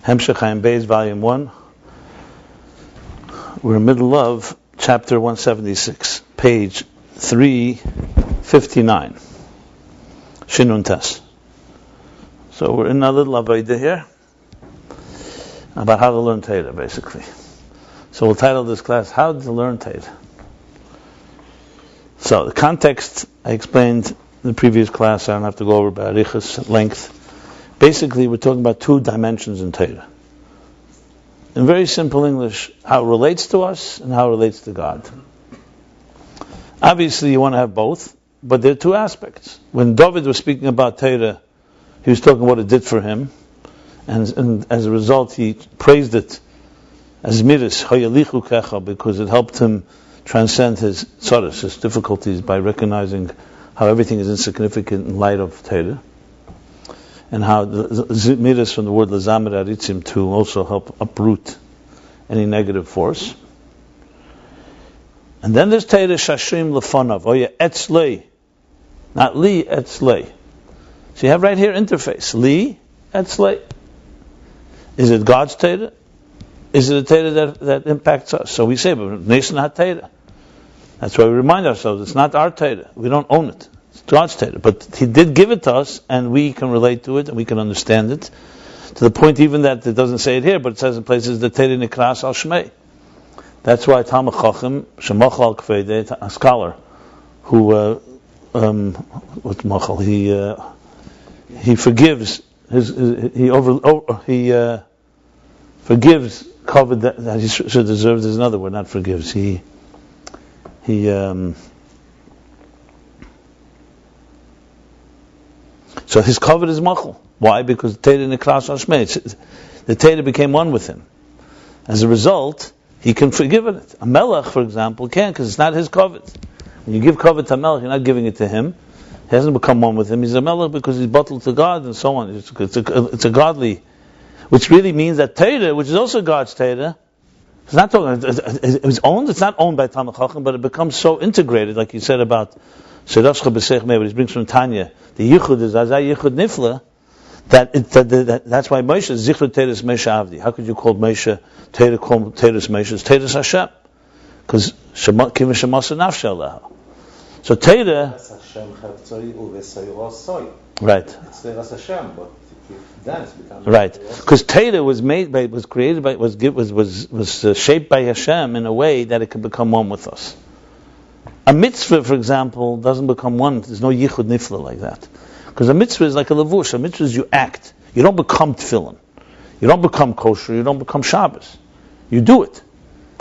Hemshech Chaim Beis, Volume 1. We're in the middle of Chapter 176, page 359. Shinun Tes. So we're in a little Avodah here about how to learn Torah, basically. So we'll title this class, How to Learn Torah. So the context I explained in the previous class, I don't have to go over by Arichas at length. Basically, we're talking about two dimensions in Torah. In very simple English, how it relates to us and how it relates to God. Obviously, you want to have both, but there are two aspects. When David was speaking about Torah, he was talking what it did for him, and as a result, he praised it as miris, hayalichu kecha, because it helped him transcend his tzaros, his difficulties, by recognizing how everything is insignificant in light of Torah. And how the midas from the word lazamer aritzim to also help uproot any negative force. And then there's Torah shashim lefanav, oya etzlei, not li etzlei. So you have right here interface, li etzlei. Is it God's Torah? Is it a Torah that impacts us? So we say, but nation not Torah. That's why we remind ourselves, it's not our Torah. We don't own it. God's Torah, but He did give it to us, and we can relate to it, and we can understand it, to the point even that it doesn't say it here, but it says in places the Torah nikras al shmei. That's why Talmid Chacham shemachal al kveidei, a scholar who he forgives he forgives covered that he should deserve. There's another word, not forgives. So his covet is machal. Why? Because Torah nikras al shmei. The Torah became one with him. As a result, he can forgive it. A melech, for example, can't, because it's not his covet. When you give covet to a melech, you're not giving it to him. He hasn't become one with him. He's a melech because he's bottled to God and so on. It's a godly, which really means that Torah, which is also God's Torah, it's not talking. It was owned. It's not owned by Talmid Chacham, but it becomes so integrated, like you said about Shirashcha B'Seich Mei, what he brings from Tanya. The yichud is azay yichud nifla. That's why Moshe is zichud Teres Moshe Avdi. How could you call Moshe Teres Moshe? It's Teres Hashem, because Shema Kim Shemasa Nafshe Aleha. So Torah, right? It's Teres Hashem, but then it's become right. Because Torah was shaped by Hashem in a way that it could become one with us. A mitzvah, for example, doesn't become one. There's no yichud nifla like that. Because a mitzvah is like a levush. A mitzvah is you act. You don't become tefillin. You don't become kosher. You don't become Shabbos. You do it.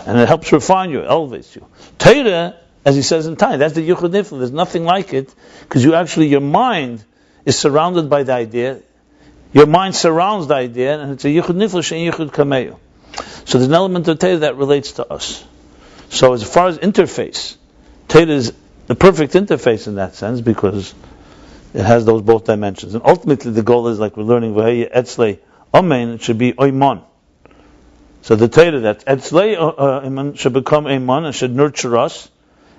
And it helps refine you, elevates you. Torah, as he says in Tanya, that's the yichud nifla. There's nothing like it, because your mind is surrounded by the idea. Your mind surrounds the idea, and it's a yichud nifla, she'en yichud kameyu. So there's an element of Torah that relates to us. So as far as interface, Torah is the perfect interface in that sense, because it has those both dimensions. And ultimately the goal is, like we're learning, V'hei etzlei amen, it should be oiman. So the Torah that etzlei amen should become oiman and should nurture us.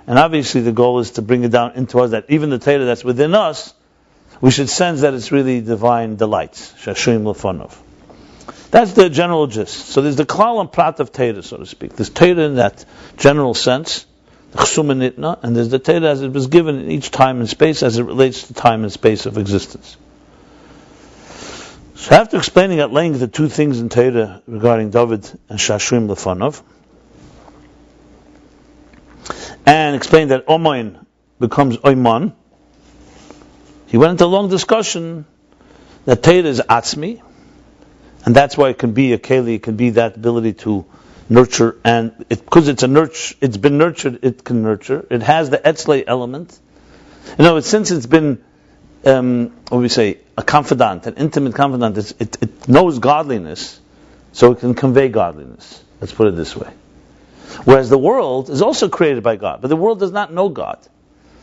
And obviously the goal is to bring it down into us, that even the Torah that's within us, we should sense that it's really divine delights. Shashim lefanov. That's the general gist. So there's the klal and prat of Torah, so to speak. There's Torah in that general sense, and there's the Torah as it was given in each time and space as it relates to time and space of existence. So after explaining at length the two things in Torah regarding David and Shashrim Lefanov, and explained that Omain becomes Oyman, he went into a long discussion that Torah is Atzmi, and that's why it can be a Keli, it can be that ability to nurture, and because it's been nurtured, it can nurture. It has the etzlei element. Since it's been, a confidant, an intimate confidant, it knows godliness, so it can convey godliness. Let's put it this way. Whereas the world is also created by God, but the world does not know God.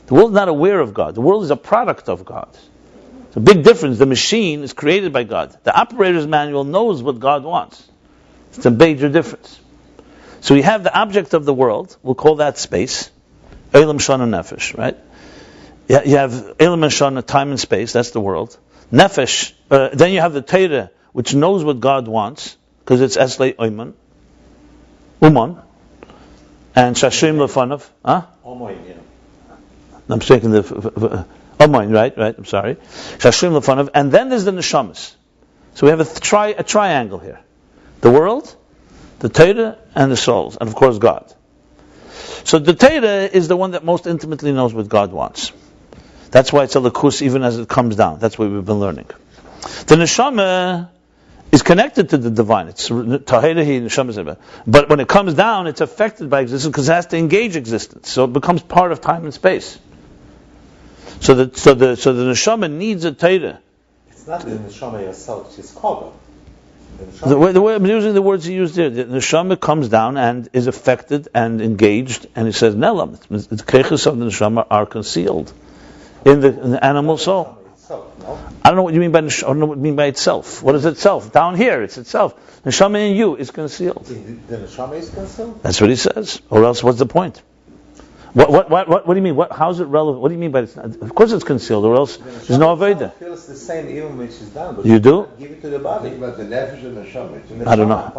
The world is not aware of God. The world is a product of God. It's a big difference. The machine is created by God. The operator's manual knows what God wants. It's a major difference. So you have the object of the world, we'll call that space, Elam Shana Nefesh, right? You have Elam Shana, time and space, that's the world. Nefesh, then you have the Torah, which knows what God wants, because it's Eslei Oyman, Uman, and Shashim Lefanav. I'm taking the Uman, right? I'm sorry. Shashim Lefanav, and then there's the Neshamas. So we have a triangle here: the world, the Torah, and the souls, and of course God. So the Torah is the one that most intimately knows what God wants. That's why it's a lakus even as it comes down. That's what we've been learning. The neshama is connected to the divine. It's tahirahi neshama, but when it comes down, it's affected by existence because it has to engage existence. So it becomes part of time and space. So the neshama needs a Torah. It's not the neshama yourself; it's called. The way I'm using the words he used there, the neshama comes down and is affected and engaged, and he says, "Nelam." The keiches of the neshama are concealed in the animal soul. I don't know what you mean by I don't know what you mean by itself. What is itself? Down here, it's itself. Neshama in you is concealed. The neshama is concealed. That's what he says. Or else, what's the point? What do you mean? How is it relevant? What do you mean by it? Of course it's concealed, or else there's no Aveda. It feels the same even when she's done. But you do? Give it to the body. About the nefesh and the neshama. I don't know.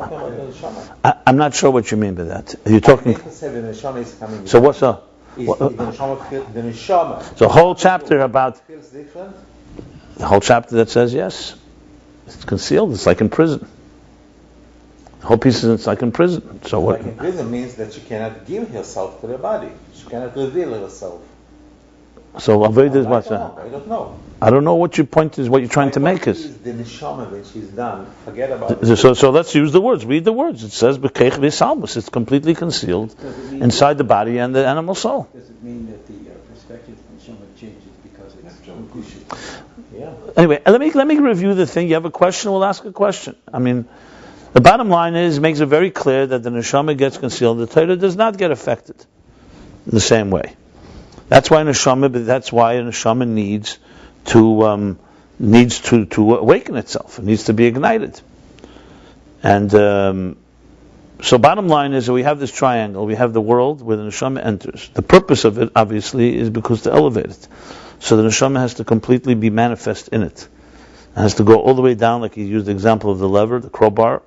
I'm not sure what you mean by that. Are you talking? So what's the? The neshama. So a whole chapter about. Feels different. The whole chapter that says yes, it's concealed. It's like in prison. The whole piece is it's like in prison. So what? Like in prison means that she cannot give herself to the body. She cannot reveal herself. So Aveda is what's that? I don't know. I don't know what your point is. What you're trying to make is the neshama when she's done. Forget about it. So let's use the words. Read the words. It says b'keich v'salmus. It's completely concealed inside the body and the animal soul. Does it mean that the perspective of neshama changes because it's Yeah. Anyway, let me review the thing. You have a question? We'll ask a question. I mean, the bottom line is makes it very clear that the neshama gets concealed. The Torah does not get affected in the same way. That's why a neshama needs to awaken itself. It needs to be ignited. And so bottom line is that we have this triangle. We have the world where the neshama enters. The purpose of it, obviously, is because to elevate it. So the neshama has to completely be manifest in it. It has to go all the way down, like he used the example of the lever, the crowbar.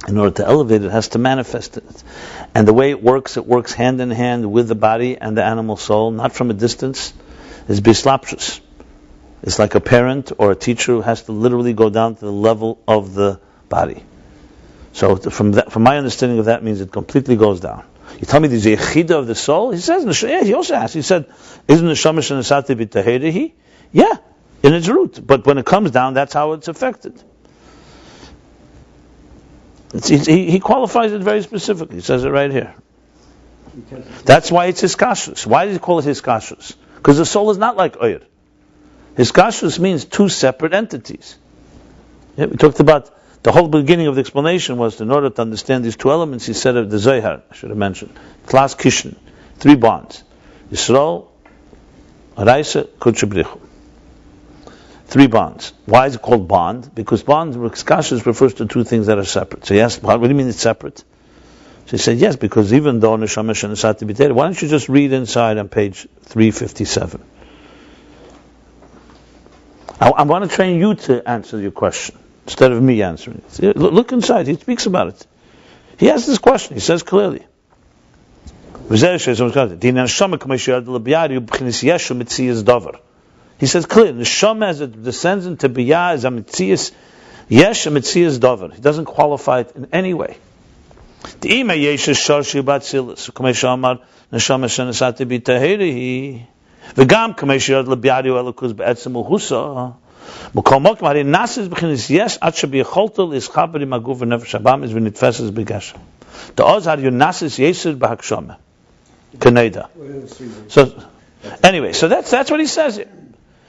In order to elevate it, has to manifest it. And the way it works hand in hand with the body and the animal soul, not from a distance, is bislapshus. It's like a parent or a teacher who has to literally go down to the level of the body. So from my understanding of that means it completely goes down. You tell me there's a yechida of the soul? He says, yeah, he also asks, he said, isn't the shamash and asati b'taherehi? Yeah, in its root. But when it comes down, that's how it's affected. He qualifies it very specifically. He says it right here. That's why it's hiskashrus. Why does he call it hiskashrus? Because the soul is not like oyer. Hiskashrus means two separate entities. Yeah, we talked about the whole beginning of the explanation was in order to understand these two elements. He said of the Zohar, I should have mentioned, Klas Kishin, 3 bonds: Yisrael, Araisa, Kudsha Brichu. 3 bonds. Why is it called bond? Because bond, hiskashrus, refers to 2 things that are separate. So he asked, what do you mean it's separate? So he said, yes, because even though neshama shenasati b'teira, why don't you just read inside on page 357? I want to train you to answer your question instead of me answering it. Look inside. He speaks about it. He asks this question. He says clearly. He says clearly, neshama as it descends into biyah is a mitzias yesh a mitzias davar. He doesn't qualify it in any way. The ima yesh sharshi batzilus k'mei amar neshama shenasati b'tahirihi v'gam k'mei sheyad lebiyari u'elokuz be'etzem u'husa m'kol mokim hari nasis b'chinis yesh at shebiyacholta l'ischaber im aguf v'nefesh habam is v'nitfeses b'geshem. The oz har yunasis yesir b'hakshama k'neida. So anyway, so that's what he says here.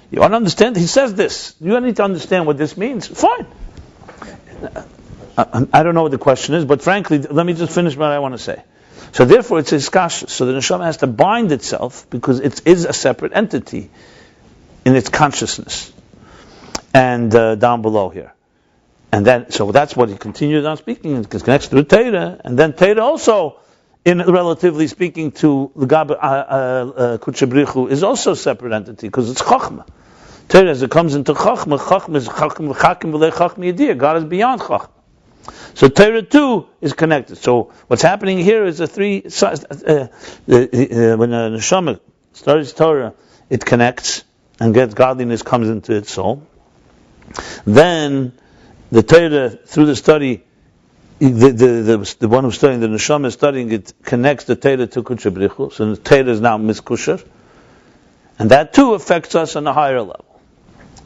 You want to understand? He says this. You need to understand what this means. Fine. I don't know what the question is, but frankly, let me just finish what I want to say. So therefore, it's hiskashrus. So the neshama has to bind itself because it is a separate entity in its consciousness, and down below here, and then so that's what he continues on speaking. It connects to the Torah, and then Torah also, in relatively speaking to the Kudsha Brichu, is also a separate entity because it's Chochmah. Torah, as it comes into Chachma, Chachma is Chachma Chakim v'lei Chachma Yediyah. God is beyond Chachma. So Torah too is connected. So what's happening here is when the neshama studies Torah, it connects and gets godliness, comes into its soul. Then the Torah, through the study, the one who's studying the neshama is studying it, connects the Torah to Kudsha B'richu. So the Torah is now miskusher, and that too affects us on a higher level.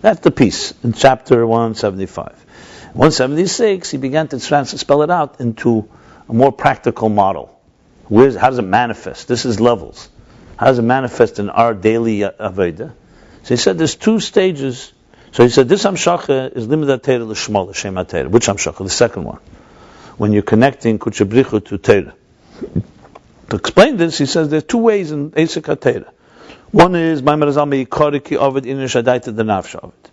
That's the piece in chapter 175. 176, he began to spell it out into a more practical model. How does it manifest? This is levels. How does it manifest in our daily avodah? So he said there's two stages. So he said this Hamshacha is Limud HaTorah L'Shmo L'Shem HaTorah. Which Hamshacha? The second one. When you're connecting Kudsha B'richu to Torah. To explain this, he says there's two ways in Esek HaTorah. One is Maimar Azal Me'ikori Ki Ovid Inish Adaita D'Nafsh Ovid.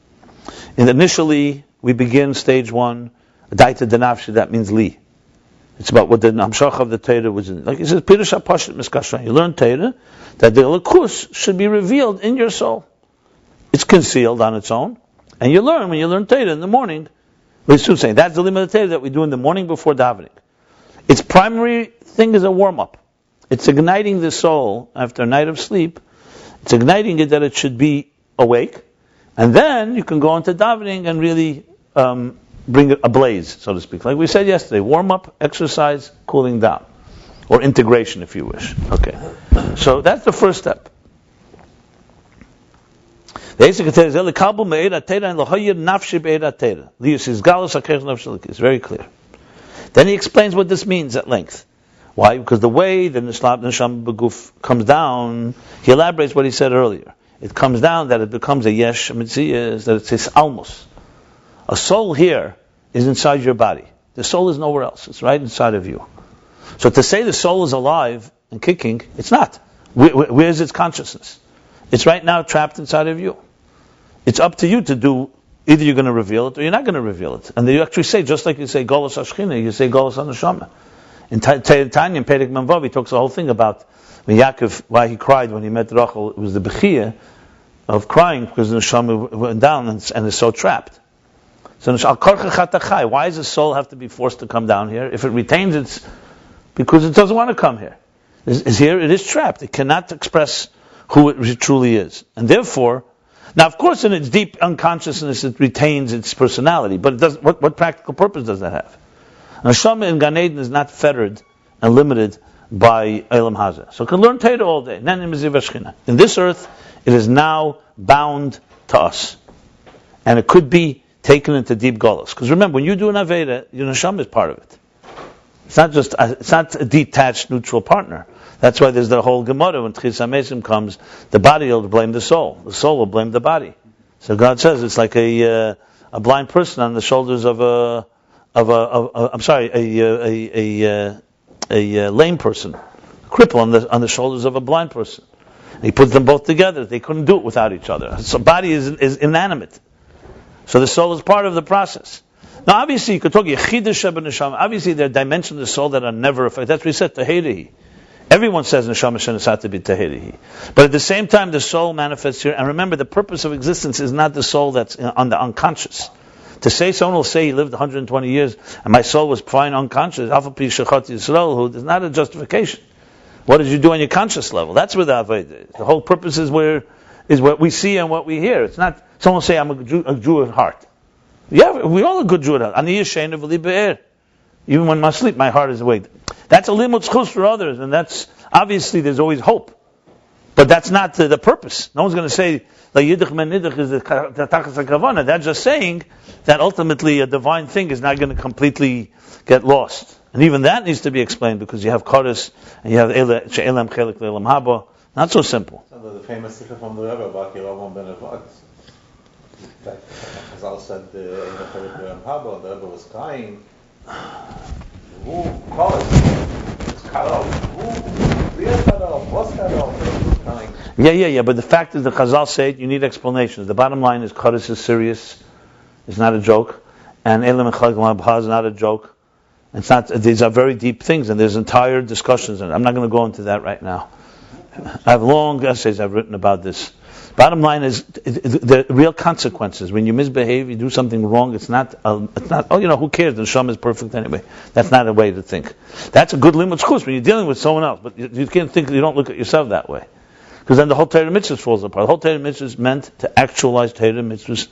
And initially, we begin stage one, Adaita D'Nafsh, that means Li. It's about what the Hamshach of the Torah was in. Like he says, Pirush HaPashit Miskashran. You learn Torah, that the Lakus should be revealed in your soul. It's concealed on its own. And you learn, when you learn Torah in the morning, we're still saying, that's the limit of Torah that we do in the morning before davening. Its primary thing is a warm-up. It's igniting the soul after a night of sleep. It's igniting it that it should be awake. And then you can go into davening and really bring it ablaze, so to speak. Like we said yesterday, warm-up, exercise, cooling down. Or integration, if you wish. Okay. So that's the first step. It's very clear. Then he explains what this means at length. Why? Because the way the Neshama B'guf comes down, he elaborates what he said earlier. It comes down that it becomes a yesh mitzvah, that it's his almos. A soul here is inside your body. The soul is nowhere else. It's right inside of you. So to say the soul is alive and kicking, it's not. Where's its consciousness? It's right now trapped inside of you. It's up to you to do, either you're going to reveal it or you're not going to reveal it. And you actually say, just like you say Golos HaShechina, you say Golos HaNeshama. In Tanya, in Perek Memvav, he talks the whole thing about when Yaakov, why he cried when he met Rachel. It was the Bechiyah of crying because the Neshama went down and is so trapped. So why does the soul have to be forced to come down here? If it retains its, because it doesn't want to come here. Is here, it is trapped. It cannot express who it truly is. And therefore, now of course in its deep unconsciousness it retains its personality, but it does, what practical purpose does that have? Neshama in Gan Eden is not fettered and limited by Elam Hazeh. So it can learn Torah all day. In this earth, it is now bound to us. And it could be taken into deep Golos. Because remember, when you do an Aveda, your Neshama is part of it. It's not a detached, neutral partner. That's why there's the whole Gemara, when Tchis HaMesim comes, the body will blame the soul. The soul will blame the body. So God says it's like a blind person on the shoulders of a lame person, a cripple on the shoulders of a blind person. And he puts them both together. They couldn't do it without each other. So body is inanimate. So the soul is part of the process. Now obviously you could talk Yechidah Sheba Neshama. Obviously there are dimensions of the soul that are never affected. That's what he said, Tahirihi. Everyone says Neshama Shenesat to be Tahirihi. But at the same time the soul manifests here. And remember, the purpose of existence is not the soul that's on the unconscious. To say someone will say he lived 120 years and my soul was fine unconscious, is not a justification. What did you do on your conscious level? That's where the Avodah is. The whole purpose is what we see and what we hear. It's not someone will say I'm a Jew at heart. Yeah, we all a good Jew at heart. Ani yeshenu v'li be'er. Even when I sleep, my heart is awake. That's a limud zchus for others, and that's obviously there's always hope. But that's not the purpose. No one's going to say la yidich men nidich is the tachas hakavana. That's just saying that ultimately a divine thing is not going to completely get lost. And even that needs to be explained because you have Kodesh and you have She'elam Chelik Le'elam Haba. Not so simple. So the famous sikha from the Rebbe about Yerovam ben Avad. Chazal said She'elam Chelik Le'elam Haba. The Rebbe was crying. Who Kodesh? It's Karol. Who? Real Karol? What's Karol? He was crying. Yeah. But the fact is, the Chazal say it, you need explanations. The bottom line is Kodesh is serious. It's not a joke. And Elam Chelik Le'elam Haba is not a joke. It's not. These are very deep things, and there's entire discussions. And I'm not going to go into that right now. I have long essays I've written about this. Bottom line is the real consequences. When you misbehave, you do something wrong. It's not. Who cares? The neshama is perfect anyway. That's not a way to think. That's a good limud chus when you're dealing with someone else. But you can't think. You don't look at yourself that way, because then the whole Torah mitzvahs falls apart. The whole Torah mitzvahs is meant to actualize Torah mitzvahs,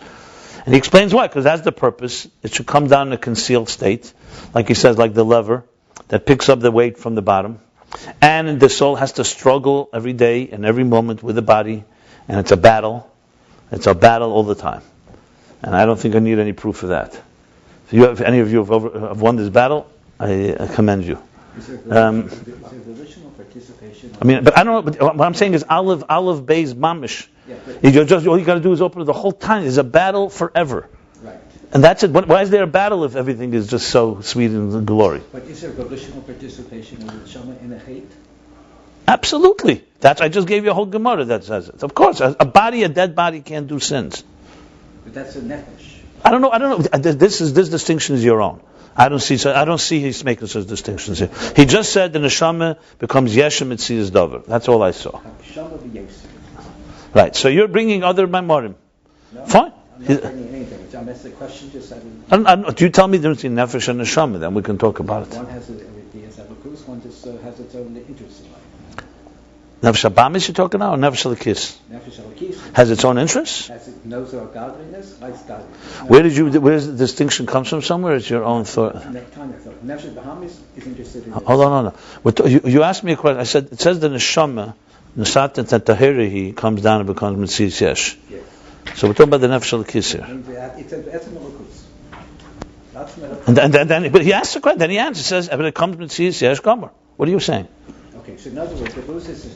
and he explains why. Because that's the purpose. It should come down in a concealed state, like he says, like the lever that picks up the weight from the bottom, and the soul has to struggle every day and every moment with the body. And it's a battle. It's a battle all the time. And I don't think I need any proof of that. If any of you have won this battle, I commend you. Is there volitional participation? But I don't know. But what I'm saying is olive beis mamish. Yeah, all you got to do is open it the whole time. There's a battle forever. Right. And that's it. Why is there a battle if everything is just so sweet and glory? But is there volitional participation in the neshama in a hate? Absolutely. I just gave you a whole Gemara that says it. Of course, a dead body can't do sins. But that's a nefesh. I don't know. This distinction is your own. I don't see he's making such distinctions here. He just said the neshama becomes yeshem etzias davar. That's all I saw. Right. So you're bringing other memorim. No, Fine. I'm not bringing anything. I'm asking the question. Do you tell me the difference between nefesh and neshama? Then we can talk about it. One has the esabakus. One just has its own interest in life. Nefesh habamis you're talking now, or nefesh halakis? Nefesh halakis has its own interests. Knows our godliness, likes godliness. Where's the distinction comes from? Somewhere. It's your own thought. Nefesh habamis is interested in. Hold on. You asked me a question. I said it says the neshama, nesat tahirihi, comes down and becomes mitzvah yesh. Yes. So we're talking about the nefesh halakis here. It's a And then, but he asked the question. Then he answers. Says, "But it comes mitzvah yesh gomer." What are you saying? Okay, so in other words, the loses is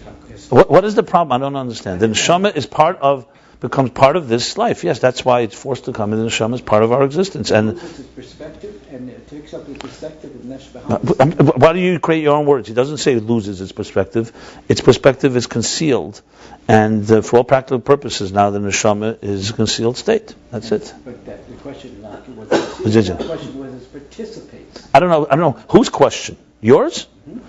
what is the problem? I don't understand. The neshama becomes part of this life. Yes, that's why it's forced to come. And the neshama is part of our existence. And it loses its perspective, and it takes up the perspective of Nefesh. Why do you create your own words? He doesn't say it loses its perspective. Its perspective is concealed, and for all practical purposes, now the neshama is a concealed state. That's it. But the question was it participates. I don't know. Whose question? Yours? Mm-hmm.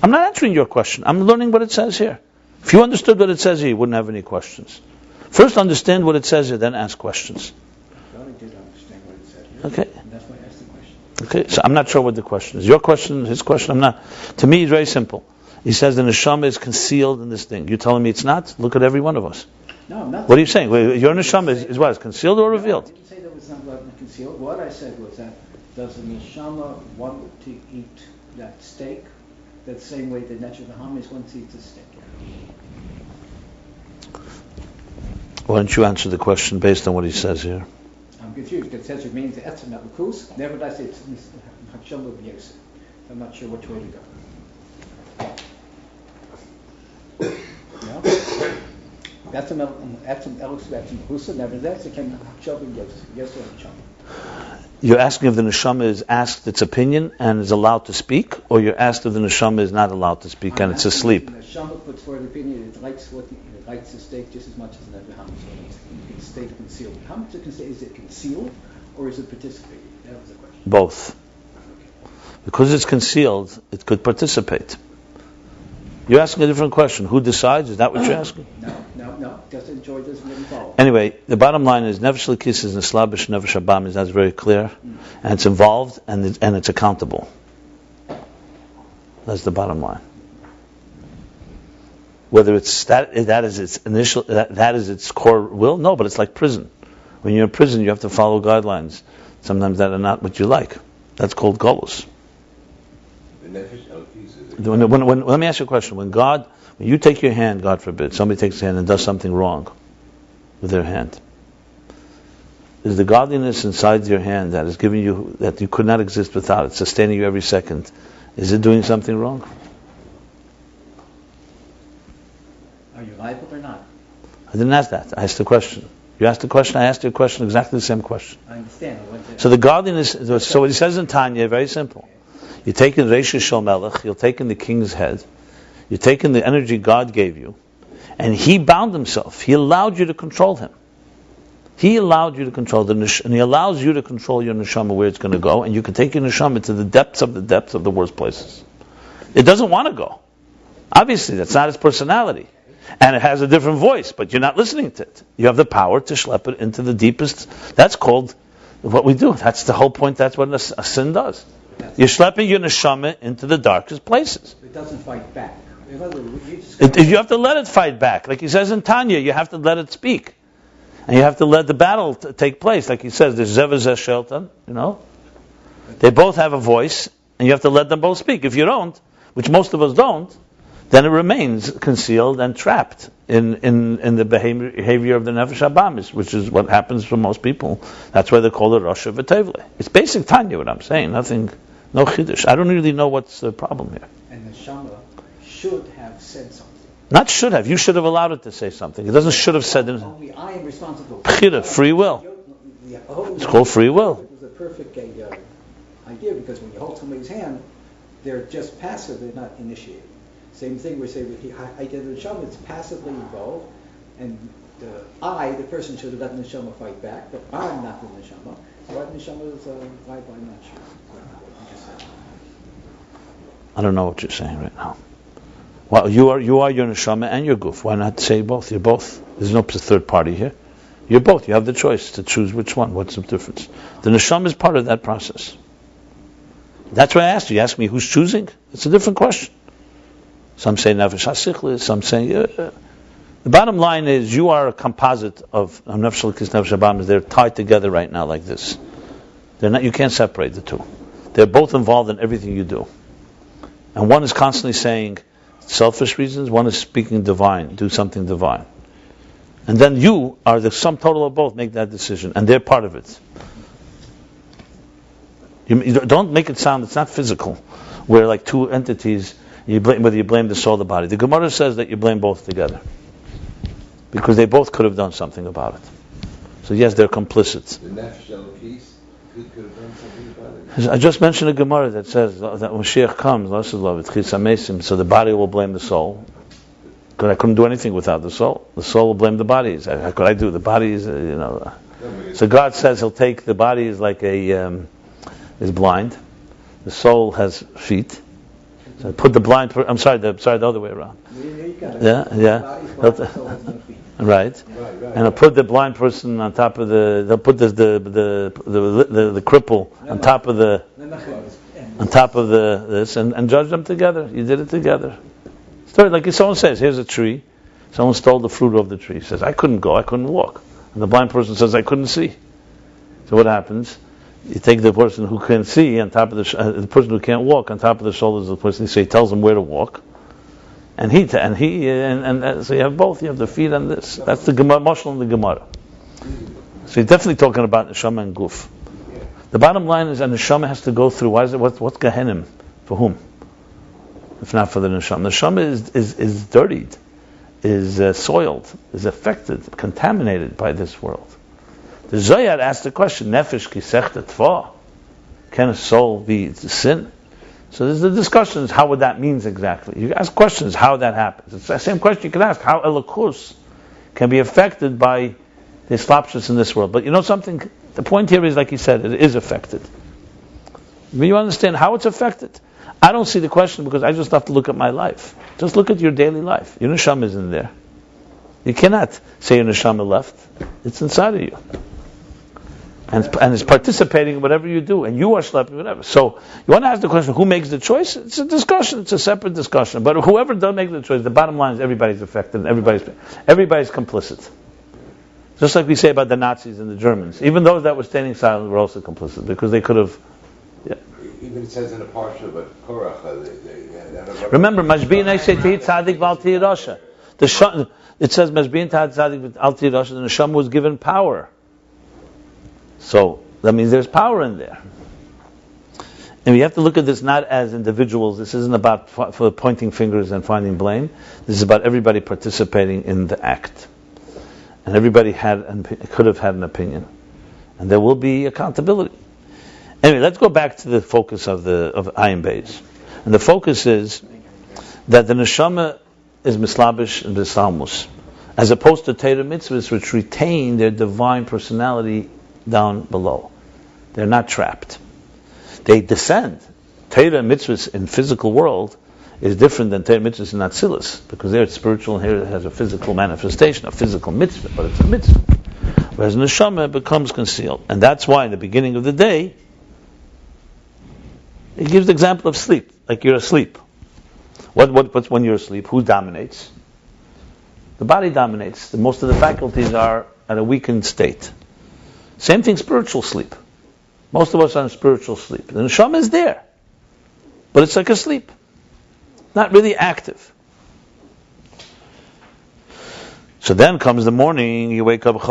I'm not answering your question. I'm learning what it says here. If you understood what it says here, you wouldn't have any questions. First understand what it says here, then ask questions. Well, I did understand what it said here. Okay. And that's why I asked the question. Okay, so I'm not sure what the question is. Your question, his question, I'm not. To me, it's very simple. He says the neshama is concealed in this thing. You're telling me it's not? Look at every one of us. No, I'm not. What are you saying? Your neshama is what? Is concealed or revealed? No, I didn't say that it was not concealed. What I said was that does the neshama want to eat that steak that same way the Nefesh habamis wants to eat the steak? Why don't you answer the question based on what he says here? I'm confused because it says it means etzem elikus. Nevertheless, it's Haksham of Yosef. I'm not sure which way to go. No? Etzem elikus, etzem elikus. Nevertheless, it can Haksham of Yosef. Yosef Haksham. You're asking if the neshama is asked its opinion and is allowed to speak, or you're asked if the neshama is not allowed to speak and it's asleep? The neshama puts forward opinion. It likes the steak just as much as the Nefesh habamis. It's steak concealed. How much is it concealed, or is it participating? That was the question. Both. Because it's concealed, it could participate. You're asking a different question. Who decides? Is that what you're asking? No. Just enjoy this and then follow. Anyway, the bottom line is Nefesh Lakis is Neslabish Nefesh Habamis. That's very clear, and it's involved and it's accountable. That's the bottom line. Whether it's that is its initial that is its core will, no, but it's like prison. When you're in prison, you have to follow guidelines. Sometimes that are not what you like. That's called golus. Let me ask you a question. When you take your hand, God forbid, somebody takes your hand and does something wrong with their hand, is the godliness inside your hand that is giving you, that you could not exist without it, sustaining you every second, is it doing something wrong? Are you liable or not? I didn't ask that. I asked the question. You asked the question, I asked you a question, exactly the same question. I understand. So the godliness, so what he says in Tanya, very simple. You're taking Reisha Shel Melech, you're taking the king's head, you're taking the energy God gave you, and he bound himself. He allowed you to control him. He allowed you to control and he allows you to control your neshama where it's going to go, and you can take your neshama to the depths of the worst places. It doesn't want to go. Obviously, that's not its personality. And it has a different voice, but you're not listening to it. You have the power to schlep it into the deepest. That's called what we do. That's the whole point. That's what a sin does. You're schlepping your neshama into the darkest places. It doesn't fight back. In other words, You have to let it fight back. Like he says in Tanya, you have to let it speak. And you have to let the battle take place. Like he says, there's Zevazeh Shelton, They both have a voice, and you have to let them both speak. If you don't, which most of us don't, then it remains concealed and trapped in the behavior of the Nefesh Habamis, which is what happens for most people. That's why they call it Rasha V'Tevle. It's basic Tanya, what I'm saying. Nothing, no Chiddush. I don't really know what's the problem here. And the Shama should have said something. Not should have. You should have allowed it to say something. It doesn't should have said it. Only I am responsible. Bechira, free will. It's called free will. It was a perfect idea, because when you hold somebody's hand, they're just passive, they're not initiated. Same thing we say with I did the neshama, it's passively involved, and the person should have let the neshama fight back, but I'm not the neshama. So why the neshama is why I'm not sure what you just said. I don't know what you're saying right now. Well, you are your neshama and your guf. Why not say both? You're both. There's no third party here. You're both. You have the choice to choose which one. What's the difference? The neshama is part of that process. That's why I asked you. You asked me who's choosing. It's a different question. Some say nefesh hasichlis. Some say. The bottom line is you are a composite of nefesh halikis, nefesh habamis. They're tied together right now like this. They're not. You can't separate the two. They're both involved in everything you do. And one is constantly saying selfish reasons. One is speaking divine. Do something divine. And then you are the sum total of both. Make that decision, and they're part of it. You don't make it sound. It's not physical, where like two entities. Whether you blame the soul or the body. The Gemara says that you blame both together, because they both could have done something about it. So yes, they're complicit. The nefesh elokis could have done something about it. I just mentioned a Gemara that says that when Mashiach comes, so the body will blame the soul. Because I couldn't do anything without the soul. The soul will blame the body. How could I do? The body is, So God says He'll take the body is like is blind. The soul has feet. So put the blind. The other way around. Yeah. Right. And I'll put the blind person on top of the. They'll put the cripple on top of this and judge them together. You did it together. Story like someone says, here's a tree. Someone stole the fruit of the tree. He says, I couldn't go, I couldn't walk. And the blind person says, I couldn't see. So what happens? You take the person who can see on top of the person who can't walk on top of the shoulders of the person. So he tells him where to walk, and so you have both. You have the feet and this. That's the Gemara, Mashal and the Gemara. So you're definitely talking about neshama and guf. The bottom line is, a neshama has to go through. What's Gehenim for whom? If not for the neshama, the neshama is dirtied, is soiled, is affected, contaminated by this world. The Zohar asked the question, Nefesh kisech tva, can a soul be sin? So there's the discussions, how would that mean exactly? You ask questions, how that happens. It's the same question you can ask, how Elokus can be affected by the slapshus in this world. But you know something? The point here is, like he said, it is affected. When you understand how it's affected, I don't see the question because I just have to look at my life. Just look at your daily life. Your neshama is in there. You cannot say your neshama left. It's inside of you. And it's participating in whatever you do, and you are schlepping whatever. So you want to ask the question, who makes the choice? It's a discussion. It's a separate discussion. But whoever does make the choice, the bottom line is everybody's affected, and everybody's complicit. Just like we say about the Nazis and the Germans. Even those that were standing silent were also complicit, because they could have... Yeah. Even it says in the parsha, but Korach, remember, Mashbi'in Eishetihit Tzadik V'al Tiyirasha. It says Mashbi'in Tzadik V'al Tiyirasha, the neshama was given power. So that means there's power in there. And we have to look at this not as individuals. This isn't about for pointing fingers and finding blame. This is about everybody participating in the act. And everybody could have had an opinion. And there will be accountability. Anyway, let's go back to the focus of Ayin Beis. And the focus is that the neshama is mislabish and bisalmus, as opposed to Torah mitzvahs, which retain their divine personality down below. They're not trapped. They descend. Torah mitzvahs in physical world is different than Torah mitzvahs in Atzilus, because there it's spiritual and here it has a physical manifestation, a physical mitzvah, but it's a mitzvah. Whereas neshama becomes concealed. And that's why in the beginning of the day, it gives the example of sleep, like you're asleep. What's when you're asleep? Who dominates? The body dominates. Most of the faculties are at a weakened state. Same thing, spiritual sleep. Most of us are in spiritual sleep. The neshama is there, but it's like a sleep, not really active. So then comes the morning, you wake up, and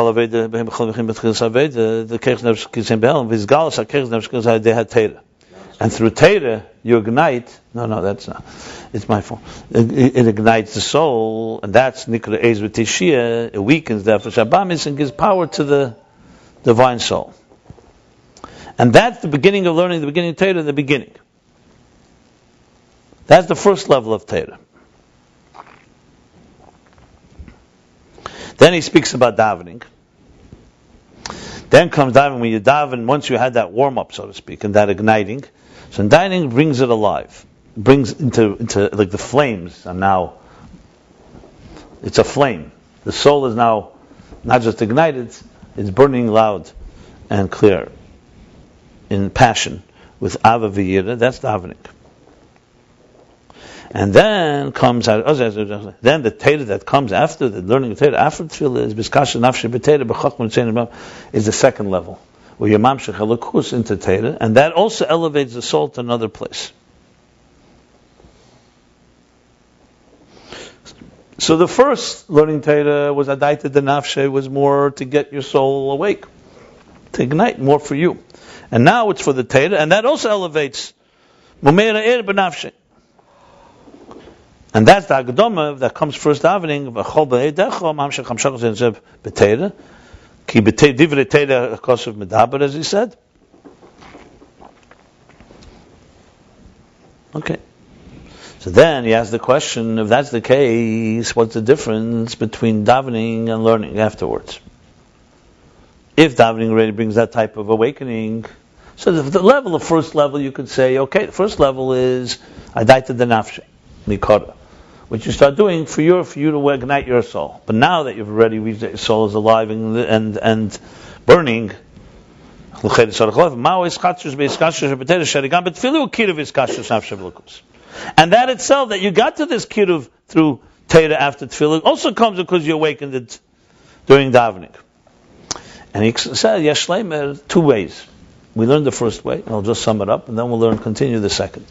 through Teira, you ignite. No, that's not. It's my fault. It ignites the soul, and that's Nikra Eiz V'Tishia. It weakens the Nefesh Habamis and gives power to the divine soul. And that's the beginning of learning, the beginning of Teira, the beginning. That's the first level of Teira. Then he speaks about davening. Then comes davening, when you daven, once you had that warm-up, so to speak, and that igniting. So igniting brings it alive. Brings into like the flames are now, it's a flame. The soul is now not just ignited, it's burning loud and clear in passion with Ava V'Yira. That's davening. And then comes then the Teira that comes after the learning of Teira, after Tefillah, is Biskasha Nafshi B'Teira B'Chachma Tzeinim, is the second level, where you mamshech halakus into Teira, and that also elevates the soul to another place. So the first learning Teira was Adaita de Nafshe, was more to get your soul awake, to ignite more for you. And now it's for the Teira, and that also elevates Mumeira Er B'Nafshe. And that's the Agadoma that comes first davening. V'chol b'eidecho mamshech hamshach zenzev b'teira, ki divrei teira kosev medaber, as he said. Okay. So then he asks the question: if that's the case, what's the difference between davening and learning afterwards? If davening already brings that type of awakening, so the level, the first level, you could say, okay, the first level is adaita de nafshe, mikora, which you start doing for you to ignite your soul. But now that you've already reached that your soul is alive and burning, and that itself, that you got to this kiruv through Teira after Tefillah, also comes because you awakened it during davening. And he said, Yesh Leimer, two ways. We learned the first way, and I'll just sum it up, and then we'll continue the second.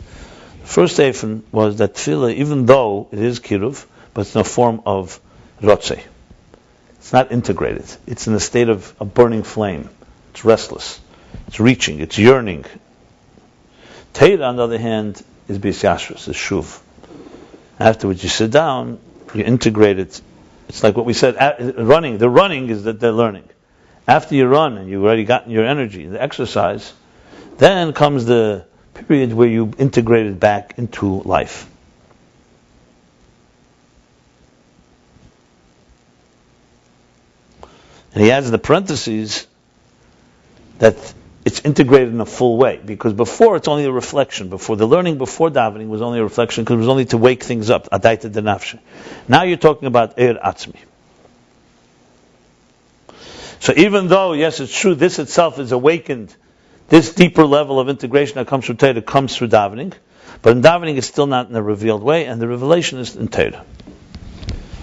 First Eifen was that Tefillah, even though it is Kiruv, but it's in a form of Rotzeh. It's not integrated. It's in a state of a burning flame. It's restless. It's reaching. It's yearning. Teira, on the other hand, is Bisyashrus, is Shuv. Afterwards, you sit down, you integrate it. It's like what we said, running. The running is that they're learning. After you run and you've already gotten your energy, the exercise, then comes the period where you integrate it back into life. And he adds the parentheses that it's integrated in a full way, because before it's only a reflection. Before the learning, before davening was only a reflection, because it was only to wake things up. Adaita de nafshe. Now you're talking about er atzmi. So even though, yes, it's true, this itself is awakened. This deeper level of integration that comes through Teira comes through davening, but in davening it's still not in a revealed way, and the revelation is in Teira.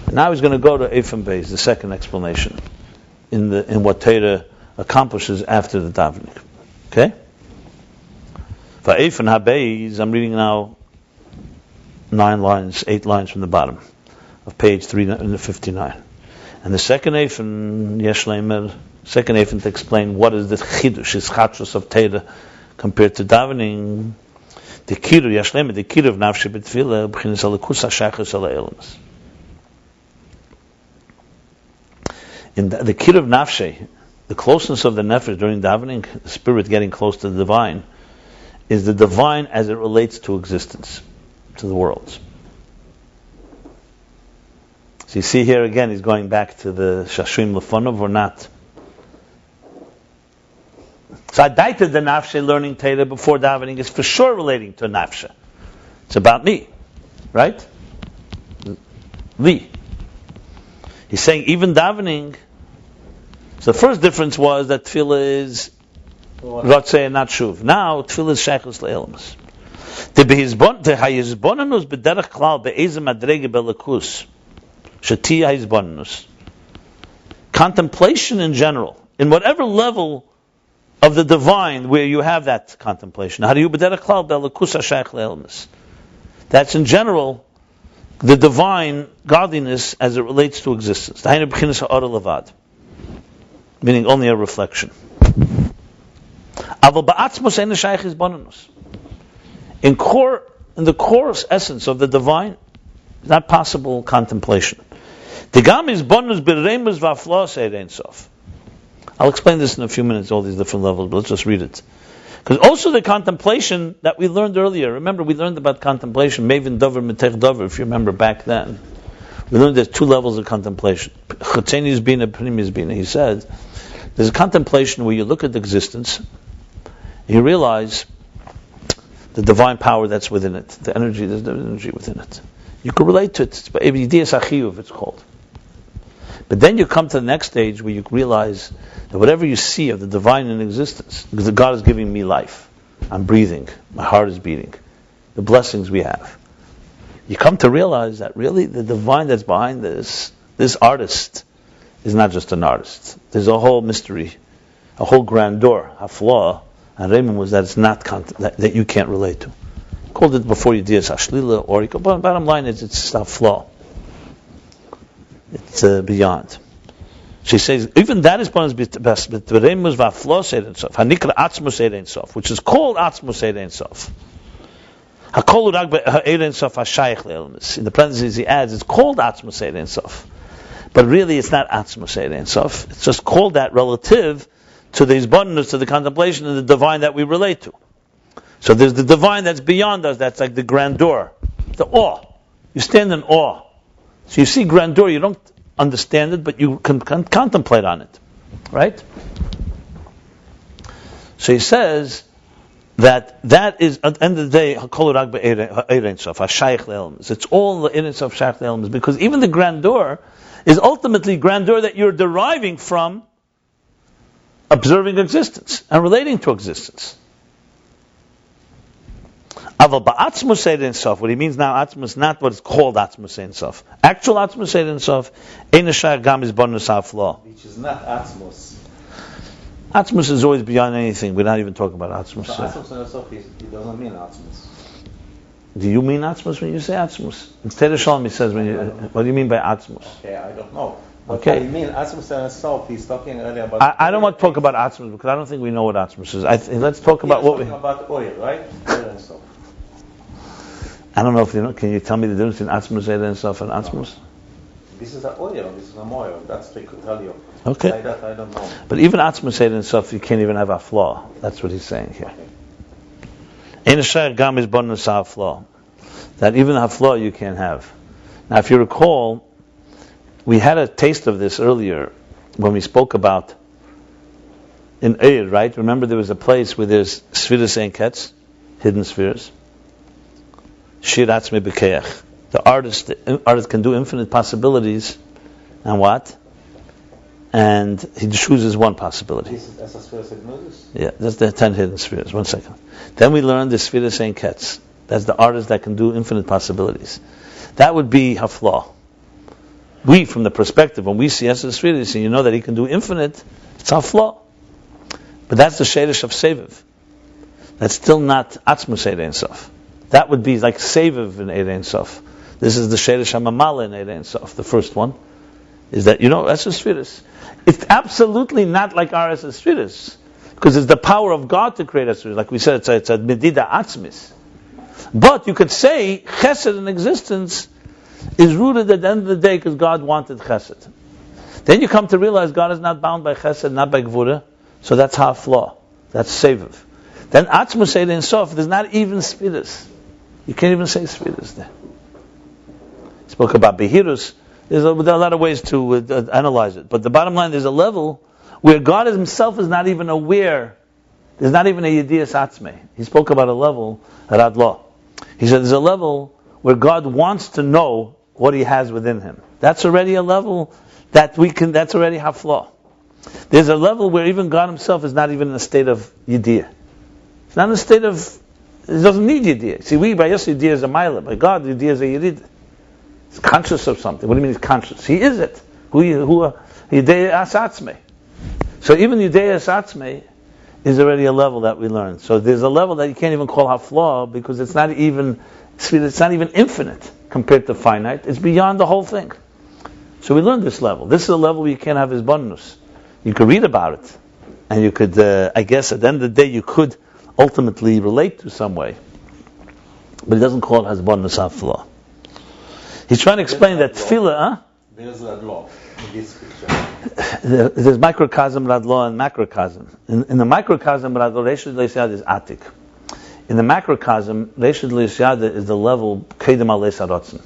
And now he's going to go to Eifem Beis, the second explanation in what Teira accomplishes after the davening. Okay? For Eifem HaBeis, I'm reading now 8 lines from the bottom of page 359. And the second Eifem, Yesh Leimer, second Eifem to explain what is the chidush, is chatshus of Teira compared to davening. The kiruv, Yesh Leimer, the kiruv nafshe b'tefillah, b'chinas alakus hashachas ala elamas. In the kiruv nafshe, the closeness of the nefesh during davening, the spirit getting close to the divine, is the divine as it relates to existence, to the worlds. So you see here again, he's going back to the Shashrim Lefonov or not. So Adaita de Nafshe, learning Teira before davening, is for sure relating to Nafshe. It's about me. right? Li. He's saying even davening. So the first difference was that tefillah is Ratzeh and not Shuv. Now tefillah is Sheikhus le'elamus. The hayizbonanus b'derech klal be'ezem adrege belakus sheti hayizbonanus. Contemplation in general, in whatever level of the divine where you have that contemplation. How do you b'derech klal belakus ha'sheich le'elamus? That's in general the divine godliness as it relates to existence. Meaning only a reflection. In the core essence of the divine, it's not possible contemplation. I'll explain this in a few minutes, all these different levels, but let's just read it. Because also the contemplation that we learned earlier, remember we learned about contemplation, Mevin Dover, Metech Dover, if you remember back then. We learned there's two levels of contemplation. Chatzenius Bina, Pnimius Bina. He said, there's a contemplation where you look at existence, you realize the divine power that's within it, the energy, there's the energy within it. You can relate to it. It's called. But then you come to the next stage where you realize that whatever you see of the divine in existence, because God is giving me life, I'm breathing, my heart is beating, the blessings we have. You come to realize that really the divine that's behind this artist is not just an artist. There's a whole mystery, a whole grandeur, a flaw, and Raymond was that it's not that you can't relate to. Called it before you did Ashlila, or bottom line is it's a flaw. It's beyond. She says even that is best. Hanikra Atzmus Ein Sof, which is called Atzmus Ein Sof. In the parentheses he adds, it's called Atzmus Ein Sof, but really it's not Atzmus Ein Sof. It's just called that relative to the abundance, to the contemplation of the divine that we relate to. So there's the divine that's beyond us. That's like the grandeur, the awe. You stand in awe. So you see grandeur, you don't understand it, but you can contemplate on it. Right? So he says that is, at the end of the day, it's all the innocence of Shaykh Le'elmas, because even the grandeur is ultimately grandeur that you're deriving from observing existence and relating to existence. What he means now, Atzmus, not what is called Atzmus Ein Sof. Actual Atzmus Ein Sof, Ein Shayach Gam is Bonus HaFlaw. Which is not Atzmus. Atzmus is always beyond anything. We're not even talking about Atzmus. So Atzmus Ein Sof, he doesn't mean Atzmus. Do you mean Atzmus when you say Atzmus? Instead of Shalom, he says, what do you mean by Atzmus? Okay, I don't know. But Okay. I mean, Atzmus Ein Sof, he's talking earlier about... I don't want to talk about Atzmus because I don't think we know what Atzmus is. Let's talk about what we... He's talking about oil, right? Oil and Sof. I don't know if you know. Can you tell me the difference between Atzmus Ein Sof and Atzmus? This is an oil, this is a moil. That's what I could tell you. Okay. Like that, I don't know. But even Atzmus Ein Sof, you can't even have a flaw. That's what he's saying here. Ein Shayach Gam is Bonus HaFlaw. That even a flaw you can't have. Now, if you recall, we had a taste of this earlier when we spoke about in Eir, right? Remember there was a place where there's Sfiras Ein Ketz, hidden spheres. Shir Atzmi B'Keach. The artist can do infinite possibilities, and what? And he chooses one possibility. This is Esas Ignosis? Yeah, that's the 10 hidden spheres. 1 second. Then we learned the Sfiras Ein Ketz. That's the artist that can do infinite possibilities. That would be Haflaw. We, from the perspective, when we see Esas Sfiras, and you know that he can do infinite, it's Haflaw. But that's the Shadish of Seviv. That's still not Atzmus Ein Sof. That would be like Seviv in Ein Sof. This is the Shadish HaMamala in Ein Sof. The first one is that, Esas Sfiras. It's absolutely not like our Esas Sfiras, because it's the power of God to create Esas Sfiras. Like we said, it's a Medida Atzmis. But you could say Chesed in existence is rooted at the end of the day because God wanted Chesed. Then you come to realize God is not bound by Chesed, not by Gvura, so that's Haflaw. That's Seviv. Then Atzmus Ein Sof, there's not even Sfiras. You can't even say Sfiras there. Spoke about Behirus. There are a lot of ways to analyze it. But the bottom line, there's a level where God himself is not even aware. There's not even a Yediyas Atzmei. He spoke about a level at Adlah. He said there's a level where God wants to know what He has within Him. That's already a level that that's already hafla. There's a level where even God Himself is not even in a state of yediyah. It's not in a state of, He doesn't need yediyah. See, we, by us, yediyah is a mila. By God, yediyah is a yediyah. He's conscious of something. What do you mean He's conscious? He is it. Yediyah asatzme. So even yediyah asatzme is already a level that we learn. So there's a level that you can't even call hafla because it's not even infinite compared to finite. It's beyond the whole thing. So we learn this level. This is a level where you can't have hisbonenus. You could read about it, and you could, I guess, at the end of the day, you could ultimately relate to some way. But he doesn't call it hisbonenus hafla. He's trying to explain that tefillah, There's that law in this picture. there's microcosm, radlo, and macrocosm. In the microcosm, radlo, Reshud Le'Siyada is atik. In the macrocosm, Reshud Le'Siyada is the level kedem al le'sarotzen.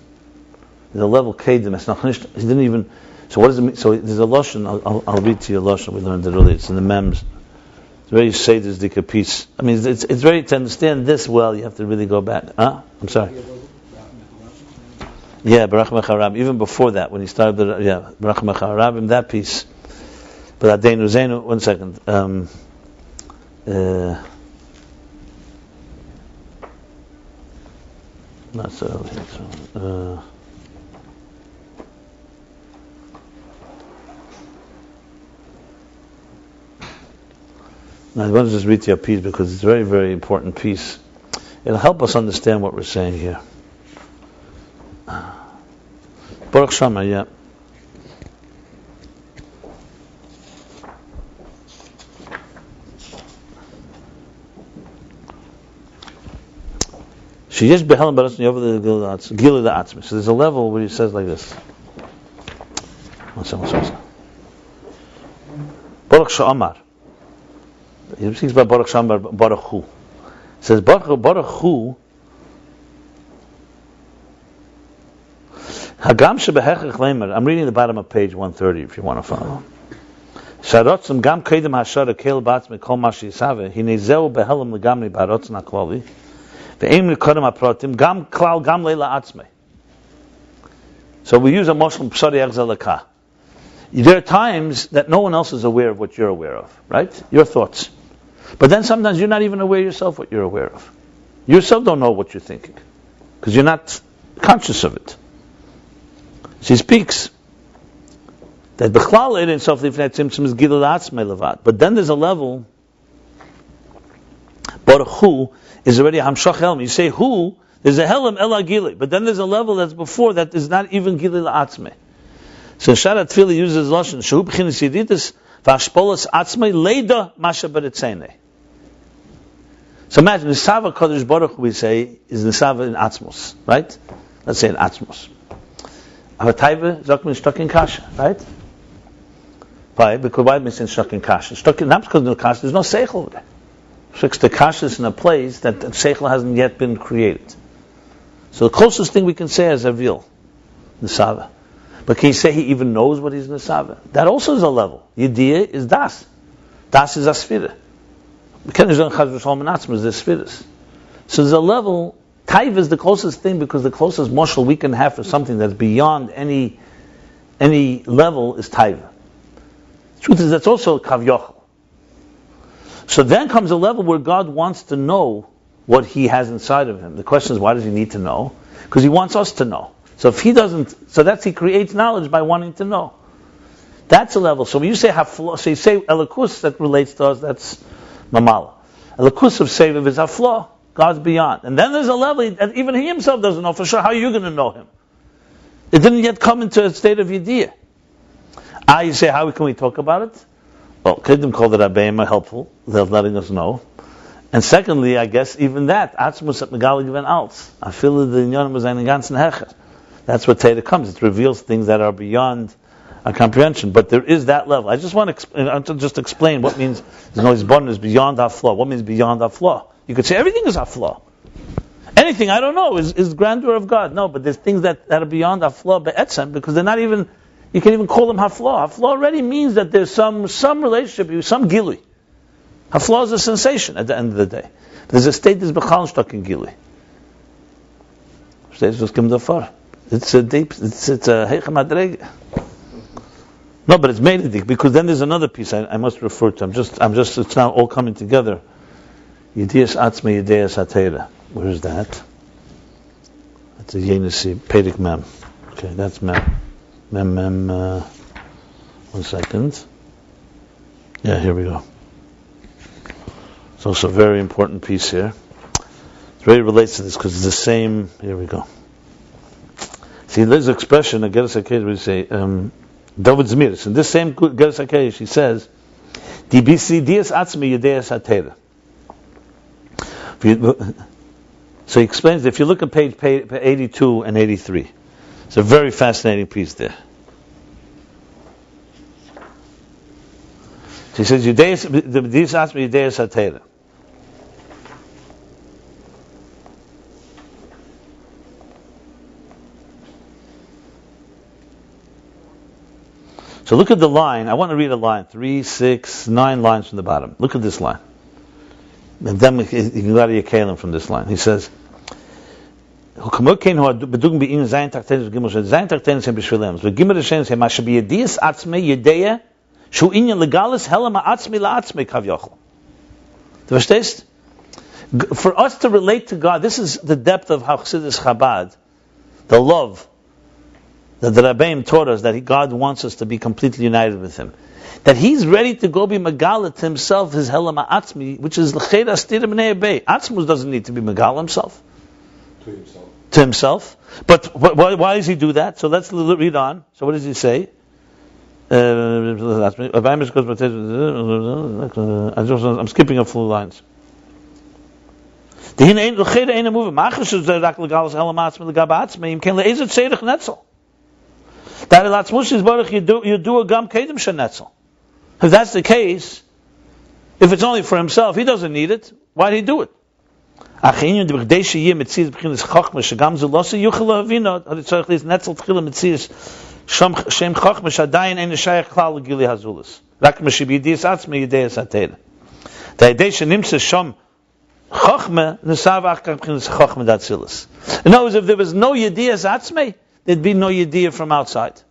There's a level kedem. It's not. He didn't even. So what does it mean? So there's a lashon. I'll read to you a lashon. We learned it earlier. It's in the mems. It's very seder's piece. I mean, it's very, to understand this well, you have to really go back. I'm sorry. Yeah, Barach Mecharab. Even before that, when he started, Barach Mecharab, in that piece. But Adeinu Zenu. 1 second. Not so early. Now I want to just read you a piece because it's a very, very important piece. It'll help us understand what we're saying here. Baruch Shama, yeah. She just behelim baratzon over the gila atzmi. So there's a level where he says like this. Baruch Sha'amar. He speaks about Baruch Sha'amar, Baruch Hu. He says Baruch Hu. Hagam shebehechach leimer. I'm reading the bottom of page 130 if you want to follow. Sharotzim gam kedem hashara kel batzmi kol ma sheisave. Hine zeu behelim legamri barotzon haklali. So we use a Muslim pshari echzalakah. There are times that no one else is aware of what you're aware of, right? Your thoughts. But then sometimes you're not even aware yourself what you're aware of. You yourself don't know what you're thinking because you're not conscious of it. So he speaks that b'chlal in self lifnei tzimtzum is gilul atzmei levad. But then there's a level. Baruch Hu is already a hamshach helm. You say Hu, there's a helm ela gili, but then there's a level that's before that is not even gili la'atzmei. So Sharat Tefillah uses lashon shehu b'chinas yedidas v'ashpolas atzmei leida masha b'retzeinei. So imagine the Nisava Kodesh Baruch we say is Nisava in Atzmos, right? Let's say in Atzmos. Avataiva sagt man stuck in kasha, right? Why? Because why is it stuck in kasha? Stuck in not because of kasha. There's no seichel over there. Fix the kashas in a place that seichel hasn't yet been created. So the closest thing we can say is Avil, Nisava. But can you say he even knows what he's Nisava? That also is a level. Yediyah is Das. Das is Asfira. So there's a level, Taiva is the closest thing because the closest moshel we can have for something that's beyond any level is Taiva. Truth is that's also Kav Yochel. So then comes a level where God wants to know what He has inside of Him. The question is, why does He need to know? Because He wants us to know. So if He doesn't, He creates knowledge by wanting to know. That's a level. So when you say hafla, so you say elikus that relates to us, that's mamala. Elikus of Seviv is hafla. God's beyond. And then there's a level that even He Himself doesn't know for sure. How are you going to know Him? It didn't yet come into a state of yediyah. You say, how can we talk about it? Well, Kedim called the Rabbeim are helpful. They're letting us know. And secondly, I guess even that, Atzmus at Megali Gven Alts. I feel the Inyanim was ein ganzen Hecher. That's what Teda comes. It reveals things that are beyond our comprehension. But there is that level. I just want to just explain what means Hisbonenus is beyond our flaw. What means beyond our flaw? You could say everything is our flaw. Anything, I don't know, is grandeur of God. No, but there's things that are beyond our flaw be'etzem, because they're not even, you can even call them haflaw. Haflaw already means that there's some relationship, some gilui. Haflaw is a sensation at the end of the day. There's a state that's b'chal stuck in gilui. Verstehst du, was kommt davor? It's a deep, it's a heiche madrege. No, but it's made deep, because then there's another piece I must refer to. I'm just, it's now all coming together. Yedias atzma, Yedias hatera. Where is that? That's a Yenisi, Perek Mem. Okay, that's Mem. Mem, 1 second. Yeah, here we go. It's also a very important piece here. It really relates to this because it's the same. Here we go. See, there's an expression, a Geras HaKedesh, we say, David Zmiris. In this same Geras HaKedesh, he says, Di bisi dias atzmi Yedias hatera. So he explains, if you look at page 82 and 83, it's a very fascinating piece there. So he says, Yedias atzmi Yedias hatera. So look at the line. I want to read a line. 3, 6, 9 lines from the bottom. Look at this line. And then you can go to your kalim from this line. He says, for us to relate to God, this is the depth of how Chassidus Chabad, the love that the Rabbeim taught us, that God wants us to be completely united with Him. That He's ready to go be Megala to Himself, His Helam Atzmi, which is L'cheir Astir B'nei Abei. Atzmus doesn't need to be Megala Himself. To Himself. But why does He do that? So let's read on. So what does He say? I'm skipping a few lines. If that's the case, if it's only for himself, he doesn't need it. Why did he do it? In other words, if there was no Yediyas Atzmei, there'd be no Yediyah from outside.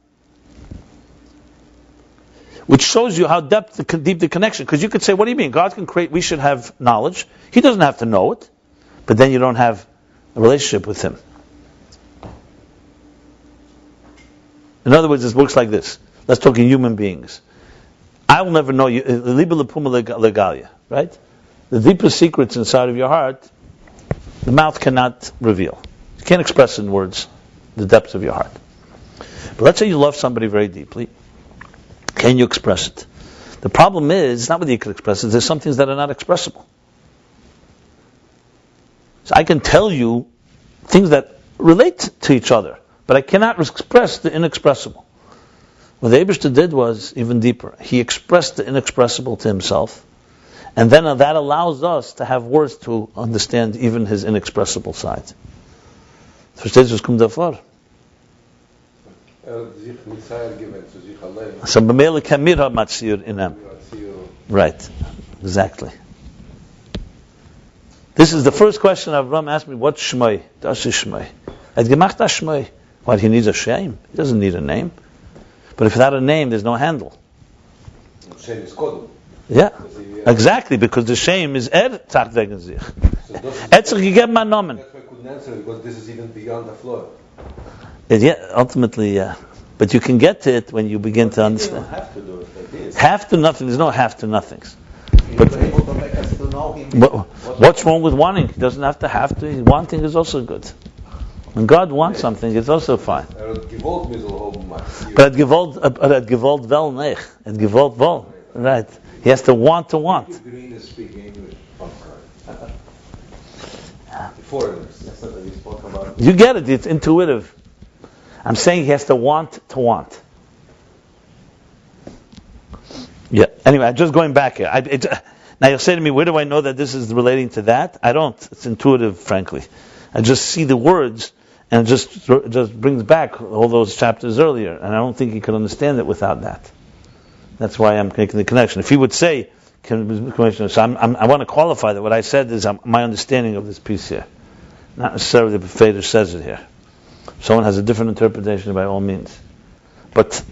Which shows you how deep the connection. Because you could say, what do you mean? God can create, we should have knowledge. He doesn't have to know it. But then you don't have a relationship with Him. In other words, it works like this. Let's talk in human beings. I will never know you. Right? The deepest secrets inside of your heart, the mouth cannot reveal. You can't express in words the depths of your heart. But let's say you love somebody very deeply. Can you express it? The problem is, it's not whether you can express it, there's some things that are not expressible. So I can tell you things that relate to each other, but I cannot express the inexpressible. What the Eibishter did was even deeper. He expressed the inexpressible to Himself, and then that allows us to have words to understand even His inexpressible side. Versteht ihr, was kommt davor? So b'meila kamira matzir in them. Right, exactly. This is the first question Avram asked me. What's Shmai? Das ist Shmai. Had gemacht das Shmai. What, he needs a shame? He doesn't need a name. But if without a name, there's no handle. Shame is kodum. Yeah, exactly, because the shame is tzart wegen sich. Sich gegeben an Nomen. That's why I couldn't answer it, because this is even beyond the floor. Yeah, ultimately, yeah. But you can get to it when you begin to understand. You don't have to do it like this. Have to nothing. There's no have to nothings. But able to make us to know Him. What's wrong with wanting? He doesn't have to. Wanting is also good. When God wants something, it's also fine. But at gewollt wel nech. At gewollt wel. Right. He has to want to want. Green is speaking English. Foreigners. You get it. It's intuitive. I'm saying he has to want to want. Yeah. Anyway, I'm just going back here. Now you'll say to me, where do I know that this is relating to that? I don't. It's intuitive, frankly. I just see the words, and it just brings back all those chapters earlier, and I don't think you could understand it without that. That's why I'm making the connection. If he would say, so I want to qualify that what I said is my understanding of this piece here, not necessarily the Feder says it here. Someone has a different interpretation by all means. But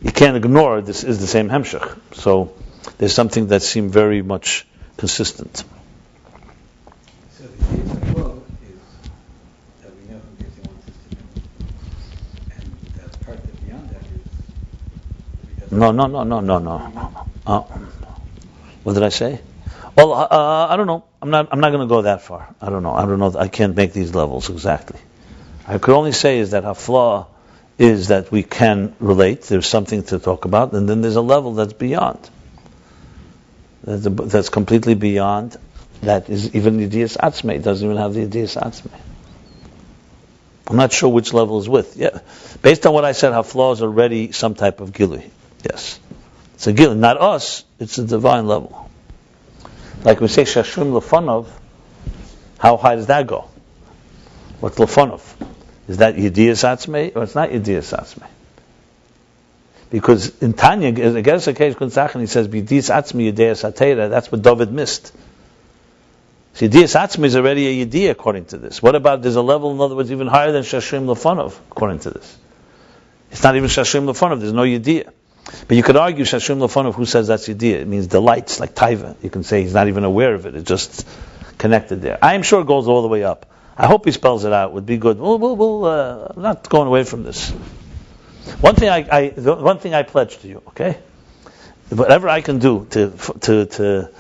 you can't ignore this is the same hemshech. So there's something that seemed very much consistent. So the case of love is that we know who gives the wants us to know. And that part that beyond that is... No. What did I say? Well, I don't know. I'm not going to go that far. I don't know. I can't make these levels exactly. I could only say is that hafla is that we can relate. There's something to talk about, and then there's a level that's beyond. That's completely beyond. That is even the Yedias Atzmei. It doesn't even have the Yedias Atzmei. I'm not sure which level is with. Yeah, based on what I said, hafla is already some type of gilui. Yes, it's a gilui, not us. It's a divine level. Like we say, Shashrim Lefanov, how high does that go? What's Lefanov? Is that Yedias Atzmei or it's not Yedias Atzmei? Because in Tanya, against the case Kunzachan, he says, Yedias Atzmei Yedias Atera, that's what David missed. So Yedias Atzmei is already a Yediyah according to this. What about, there's a level, in other words, even higher than Shashrim Lefanov according to this. It's not even Shashrim Lefanov, there's no Yediyah. But you could argue Shashrim Lefanov, who says that's Yediyah? It means delights, like Taiva. You can say he's not even aware of it, it's just connected there. I am sure it goes all the way up. I hope he spells it out, would be good. We'll not going away from this. One thing I pledge to you, okay? Whatever I can do to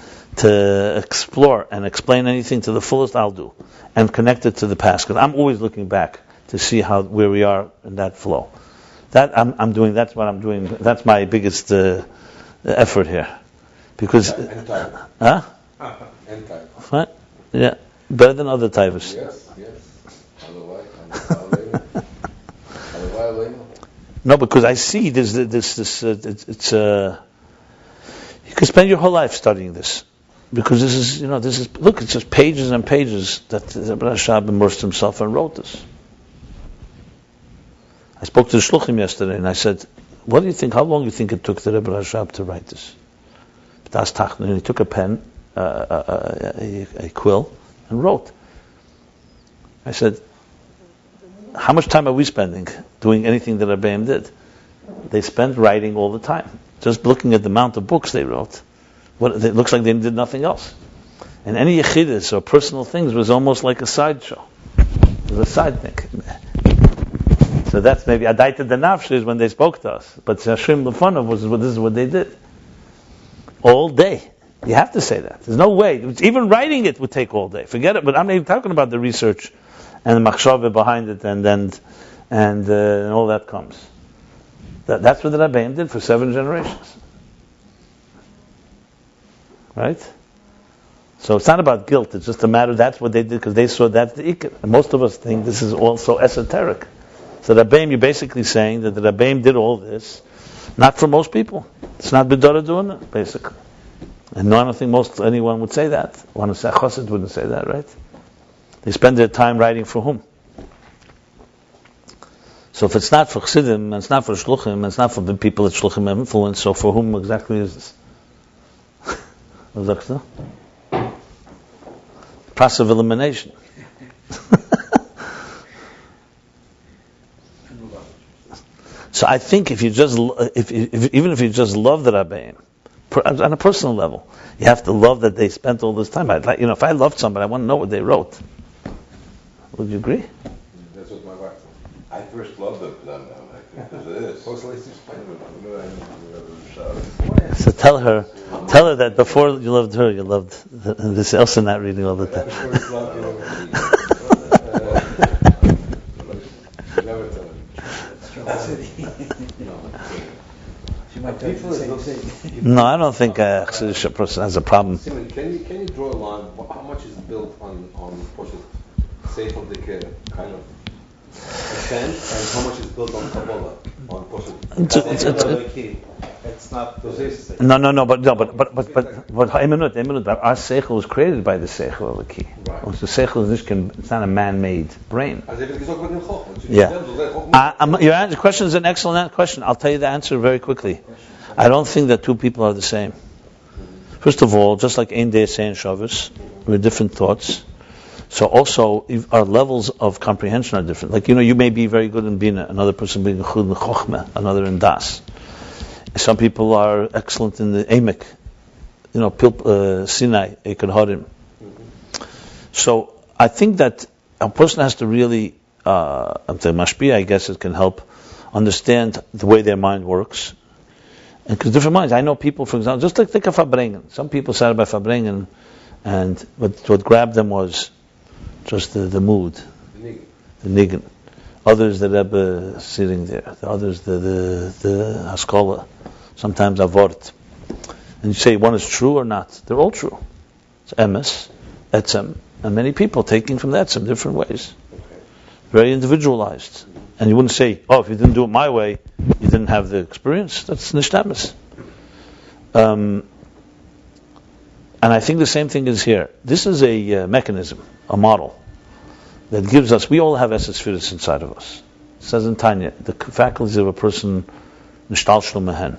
explore and explain anything to the fullest, I'll do. And connect it to the past, because I'm always looking back to see where we are in that flow. That's what I'm doing. That's my biggest effort here, because Huh? What? Yeah, better than other types. Yes. Otherwise. No, because I see this. It's you can spend your whole life studying this, because this is look. It's just pages and pages that Rebbe Rashab immersed himself and wrote this. I spoke to the Shluchim yesterday, and I said, "What do you think? How long do you think it took the Rebbe Rashab to write this?" And he took a pen, a quill, and wrote. I said, "How much time are we spending doing anything that Rebbeim did?" They spent writing all the time, just looking at the amount of books they wrote. It looks like they did nothing else. And any yechidus or personal things was almost like a sideshow. It was a side thing. So that's maybe Adaita the Nafsh is when they spoke to us. But Shashrim Lefanov this is what they did. All day. You have to say that. There's no way. Even writing it would take all day. Forget it. But I'm not even talking about the research and the machshava behind it and all that comes. That's what the Rabbeim did for 7 generations. Right? So it's not about guilt. It's just a matter, that's what they did because they saw that's the ikar. And most of us think this is also esoteric. So the Rabbeim, you're basically saying that the Rabbeim did all this, not for most people. It's not B'dara doing it, basically. And I don't think anyone would say that. One of the Chassid wouldn't say that, right? They spend their time writing for whom? So if it's not for Chassidim, and it's not for Shluchim, and it's not for the people that Shluchim have influenced, so for whom exactly is this? What is that? Process of elimination. So I think if you just love the Rabbeim on a personal level, you have to love that they spent all this time. If I loved somebody, I want to know what they wrote. Would you agree? That's what my wife said. I first loved them because it is. So tell her that before you loved her, you loved this Elsa not reading all the time. No, I don't think a Chassidish person has a problem. Simon, can you draw a line? How much is built on Seif of the kind of extent, and how much is built on Kabbalah? It's not but our seichel was created by the seichel of the key. Right. The seichel it's not a man-made brain. Yeah. Your question is an excellent question. I'll tell you the answer very quickly. I don't think that two people are the same. First of all, just like Ein Dei Sein Shabbos, we're different thoughts. So also, our levels of comprehension are different. Like, you may be very good in Bina, another person being good in Chochmah, another in Das. Some people are excellent in the Emek, Sinai, Eikad Harim. So I think that a person has to really, Mashpia, I guess it can help understand the way their mind works. And because different minds, I know people, for example, just like think of Fabrengen. Some people sat by Fabrengen, and what grabbed them was just the mood, the niggin. Others, the Rebbe sitting there. The others, the Haskalah. Sometimes Avort. And you say one is true or not. They're all true. It's Emes, Etzem, and many people taking from the Etzem different ways. Very individualized. And you wouldn't say, if you didn't do it my way, you didn't have the experience. That's Nicht Emes. And I think the same thing is here. This is a mechanism, a model, that gives us, we all have Esesfiris inside of us. It says in Tanya, the faculties of a person, Nishtalshlu Mehen,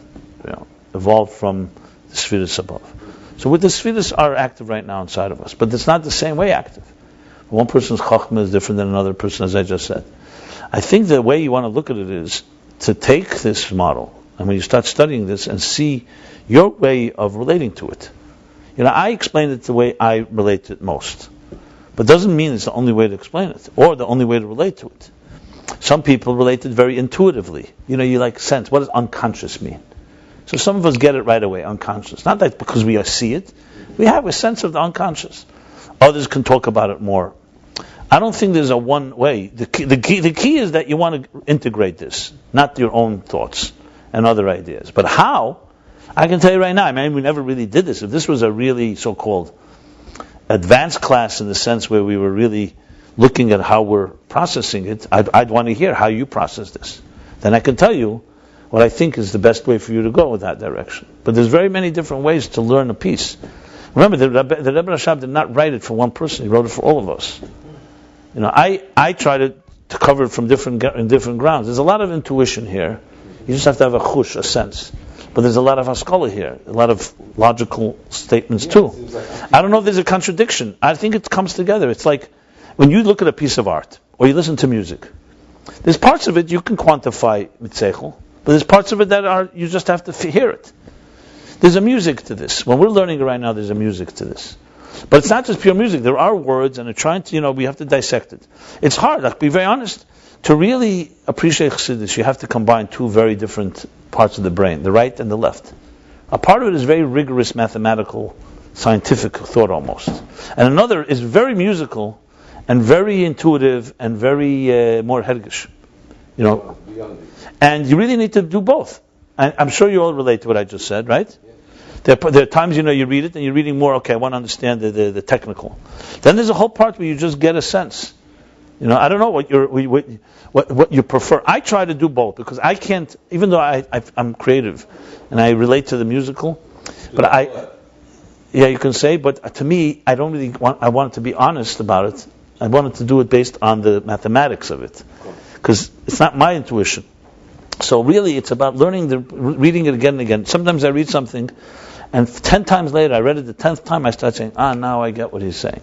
evolved from the Sfiris above. So with the Sfiris are active right now inside of us, but it's not the same way active. One person's Chachma is different than another person, as I just said. I think the way you want to look at it is to take this model, and when you start studying this, and see your way of relating to it. I explain it the way I relate to it most. But it doesn't mean it's the only way to explain it, or the only way to relate to it. Some people relate it very intuitively. You sense, what does unconscious mean? So some of us get it right away, unconscious. Not that because we see it. We have a sense of the unconscious. Others can talk about it more. I don't think there's a one way. The key is that you want to integrate this, not your own thoughts and other ideas. But how? I can tell you right now, we never really did this. If this was a really so-called advanced class in the sense where we were really looking at how we're processing it, I'd want to hear how you process this. Then I can tell you what I think is the best way for you to go in that direction. But there's very many different ways to learn a piece. Remember, the Rebbe Rashab did not write it for one person. He wrote it for all of us. I try to cover it from different grounds. There's a lot of intuition here. You just have to have a chush, a sense. But there's a lot of haskalah here, a lot of logical statements too. I don't know if there's a contradiction. I think it comes together. It's like when you look at a piece of art, or you listen to music, there's parts of it you can quantify mitzechel, but there's parts of it that you just have to hear it. There's a music to this. When we're learning it right now, there's a music to this. But it's not just pure music. There are words, and we have to dissect it. It's hard, to be very honest. To really appreciate Chassidus, you have to combine two very different parts of the brain, the right and the left. A part of it is very rigorous mathematical, scientific thought almost. And another is very musical and very intuitive and very more hergish. And you really need to do both. And I'm sure you all relate to what I just said, right? There are times, you read it and you're reading more, okay, I want to understand the technical. Then there's a whole part where you just get a sense. I don't know what you prefer. I try to do both because I can't, even though I'm creative and I relate to the musical, but you can say, but to me, I don't really want, I want to be honest about it. I wanted to do it based on the mathematics of it because it's not my intuition. So really, it's about reading it again and again. Sometimes I read something, and 10 times later, I read it the 10th time, I start saying, now I get what he's saying.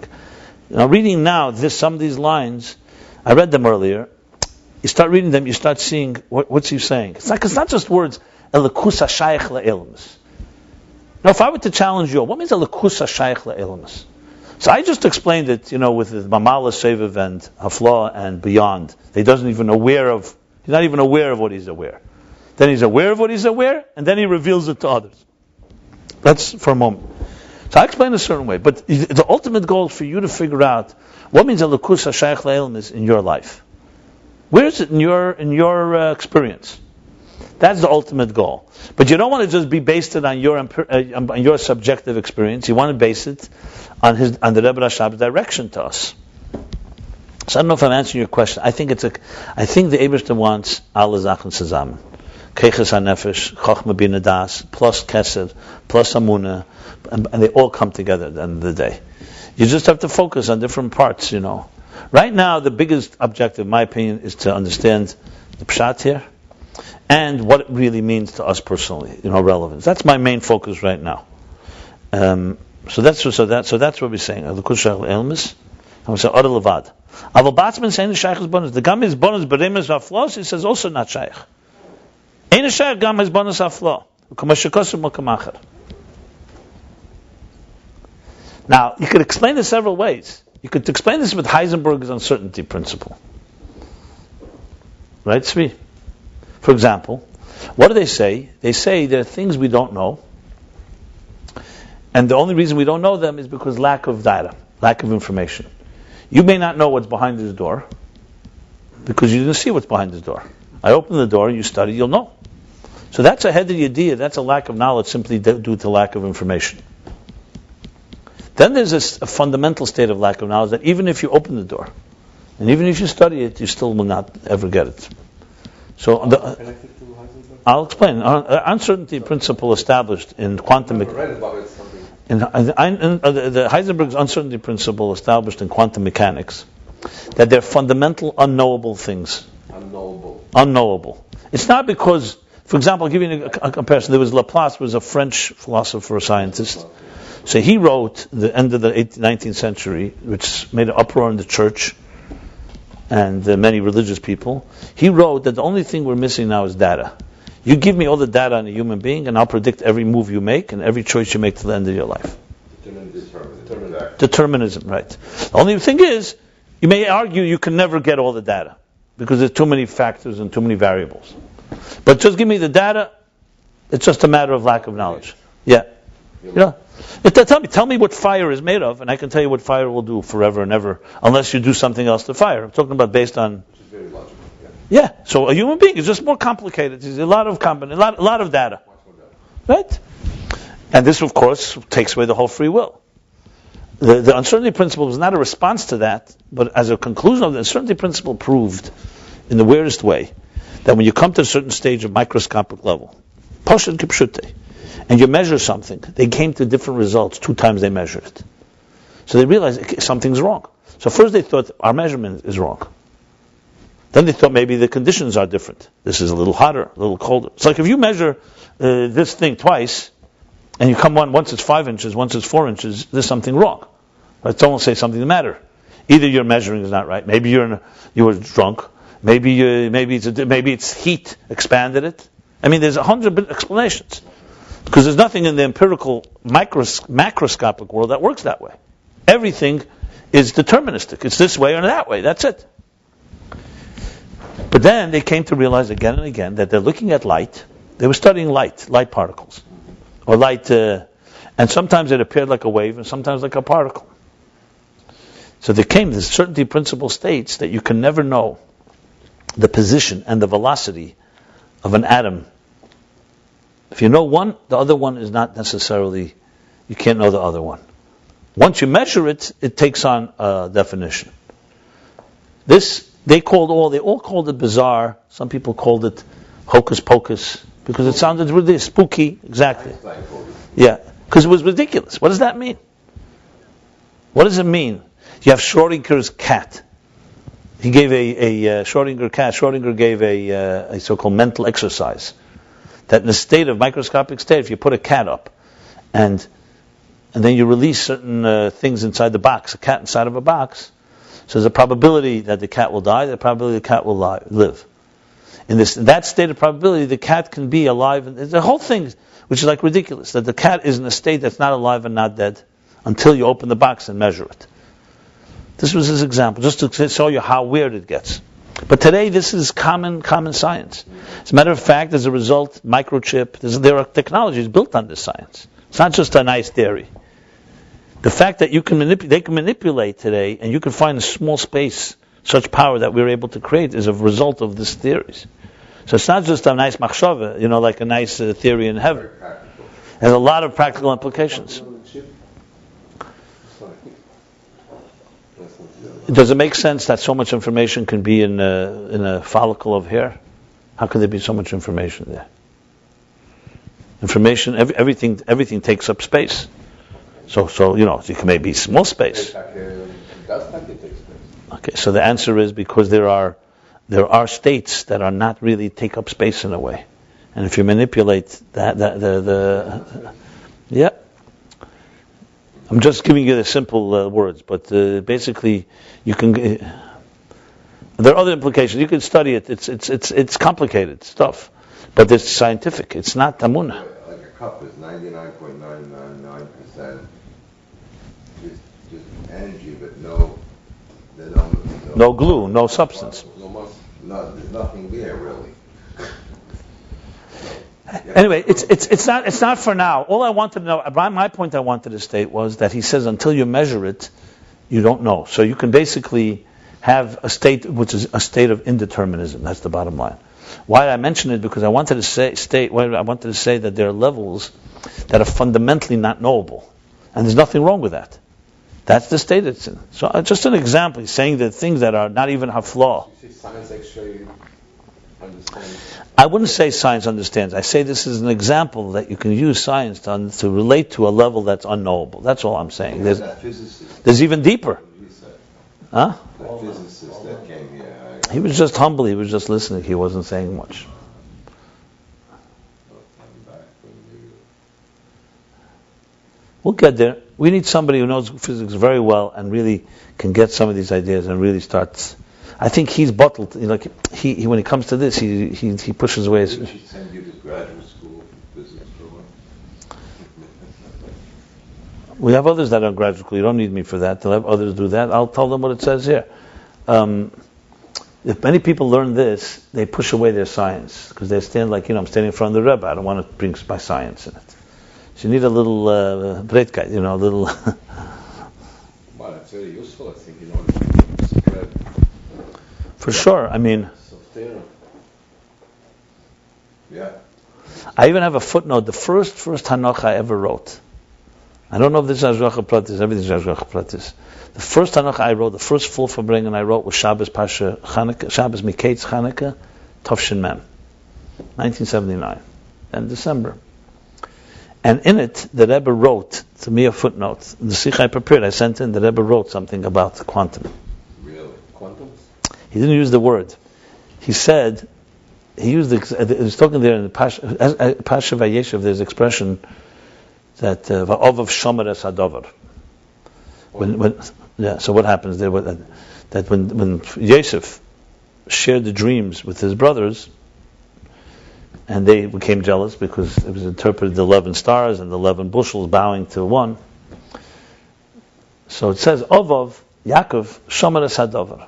Reading now, some of these lines, I read them earlier. You start reading them, you start seeing what's he saying. It's not just words. Elikus hashayich le'elamus. Now, if I were to challenge you, what means elikus hashayich le'elamus? So I just explained it, with the Mamala, Seviv, and Hafla, and beyond. He's not even aware of what he's aware. Then he's aware of what he's aware, and then he reveals it to others. That's for a moment. So I explain a certain way, but the ultimate goal is for you to figure out what means elikus hashayich le'elamus in your life. Where is it in your experience? That's the ultimate goal. But you don't want to just be based it on your subjective experience. You want to base it on the Rebbe Rashab's direction to us. So I don't know if I'm answering your question. I think the Eibishter wants alle Sachen zusammen. Keiches HaNefesh, Chochma Bina Das, plus Kesed, plus Amunah, and they all come together at the end of the day. You just have to focus on different parts, Right now, the biggest objective, in my opinion, is to understand the Pshat here, and what it really means to us personally, relevance. That's my main focus right now. So that's what we're saying. So Oder Levad. Aval Batzman saying the Shaykh is bonus. The Gam is bonus Beremes Vaflos, he says also not Shaykh. Ain't a Shaykh Gam is bonus Vaflo. Now, you could explain this several ways. You could explain this with Heisenberg's uncertainty principle. Right, Sri? For example, what do they say? They say there are things we don't know, and the only reason we don't know them is because lack of data, lack of information. You may not know what's behind this door because you didn't see what's behind this door. I open the door, you study, you'll know. So that's a head of the idea, that's a lack of knowledge simply due to lack of information. Then there's a fundamental state of lack of knowledge that even if you open the door, and even if you study it, you still will not ever get it. So I'll explain. Uncertainty principle established in quantum mechanics. The Heisenberg's uncertainty principle established in quantum mechanics that they're fundamental unknowable things. Unknowable. It's not because, for example, I'll give you a comparison. There was Laplace, was a French philosopher, scientist. So he wrote the end of the 19th century, which made an uproar in the church and many religious people. He wrote that the only thing we're missing now is data. You give me all the data on a human being, and I'll predict every move you make and every choice you make to the end of your life. Determinism, right. The only thing is, you may argue you can never get all the data because there's too many factors and too many variables. But just give me the data, it's just a matter of lack of knowledge. Yeah. You know, tell me what fire is made of, and I can tell you what fire will do forever and ever, unless you do something else to fire. I'm talking about based on. Which is very logical. Yeah. So a human being is just more complicated. There's a lot of data, right? And this, of course, takes away the whole free will. The uncertainty principle was not a response to that, but as a conclusion of the uncertainty principle proved, in the weirdest way, that when you come to a certain stage of microscopic level, Poshet Kipshute, and you measure something, they came to different results 2 times they measured it. So they realized something's wrong. So first they thought our measurement is wrong. Then they thought maybe the conditions are different. This is a little hotter, a little colder. It's like if you measure this thing twice, and you come once it's 5 inches, once it's 4 inches, there's something wrong. Right? Someone will say something the matter. Either your measuring is not right, maybe you were drunk, maybe it's heat expanded it. I mean, there's 100 explanations. Because there's nothing in the empirical macroscopic world that works that way. Everything is deterministic. It's this way or that way. That's it. But then they came to realize again and again that they're looking at light. They were studying light particles. Or light, and sometimes it appeared like a wave and sometimes like a particle. So they came to the certainty principle states that you can never know the position and the velocity of an atom. If you know one, the other one is not necessarily, you can't know the other one. Once you measure it, it takes on a definition. This, they all called it bizarre. Some people called it hocus pocus, because it sounded really spooky. Exactly. Yeah, because it was ridiculous. What does that mean? What does it mean? You have Schrodinger's cat. He gave a Schrodinger gave a so-called mental exercise. That in a state of microscopic state, if you put a cat up, and then you release certain things inside the box, a cat inside of a box, so there's a probability that the cat will die, the probability the cat will live. In that state of probability, the cat can be alive, and the whole thing, which is like ridiculous, that the cat is in a state that's not alive and not dead, until you open the box and measure it. This was his example, just to show you how weird it gets. But today, this is common science. As a matter of fact, as a result, microchip, there are technologies built on this science. It's not just a nice theory. The fact that they can manipulate today, and you can find in a small space such power that we're able to create is a result of these theories. So it's not just a nice machshava, like a nice theory in heaven. It has a lot of practical implications. Does it make sense that so much information can be in a follicle of hair? How can there be so much information there? Information, everything takes up space. So you can maybe small space. Okay, so the answer is because there are states that are not really take up space in a way, and if you manipulate that, yeah. I'm just giving you the simple words, but basically, you can. There are other implications. You can study it. It's complicated stuff, but it's scientific. It's not Tamunah. Like a cup is 99.999% just energy, but no glue, no substance. There's nothing there really. Anyway, it's not for now. All I wanted to know, my point I wanted to state was that he says until you measure it, you don't know. So you can basically have a state which is a state of indeterminism. That's the bottom line. Why I mention it? Because I wanted to say that there are levels that are fundamentally not knowable, and there's nothing wrong with that. That's the state it's in. So just an example, he's saying that things that are not even have flaw. You see science actually understands. I wouldn't say science understands. I say this is an example that you can use science to relate to a level that's unknowable. That's all I'm saying. There's even deeper. Huh? That physicist that came here. He was just humble. He was just listening. He wasn't saying much. We'll get there. We need somebody who knows physics very well and really can get some of these ideas and really starts. I think he's bottled. He when it comes to this, he pushes away. We should send you to graduate school for physics for one. We have others that are in graduate school. You don't need me for that. They'll have others do that. I'll tell them what it says here. If many people learn this, they push away their science because they stand I'm standing in front of the Rebbe. I don't want to bring my science in it. So you need a little breitkeit, a little. Well, it's very useful, I think, in order to spread. For sure. I mean. Yeah. I even have a footnote. The first Hanoch I ever wrote. I don't know if this is Hashgacha Pratis. Everything is Hashgacha Pratis. The first Hanoch I wrote, the first full Farbrengen I wrote was Shabbos Pasha Chanukah, Shabbos Miketz Chanukah, Tovshin Mem, 1979, and December. And in it, the Rebbe wrote to me a footnote. The Sikh I prepared, I sent in. The Rebbe wrote something about quantum. Really, quantum? He didn't use the word. He said he used. He was talking there in the Pasha Vayeshev. There's expression that va'ovav shomer es hadover. So what happens there? That when Yosef shared the dreams with his brothers, and they became jealous because it was interpreted the 11 stars and the 11 bushels bowing to one. So it says Ovav Yaakov shomer es hadover.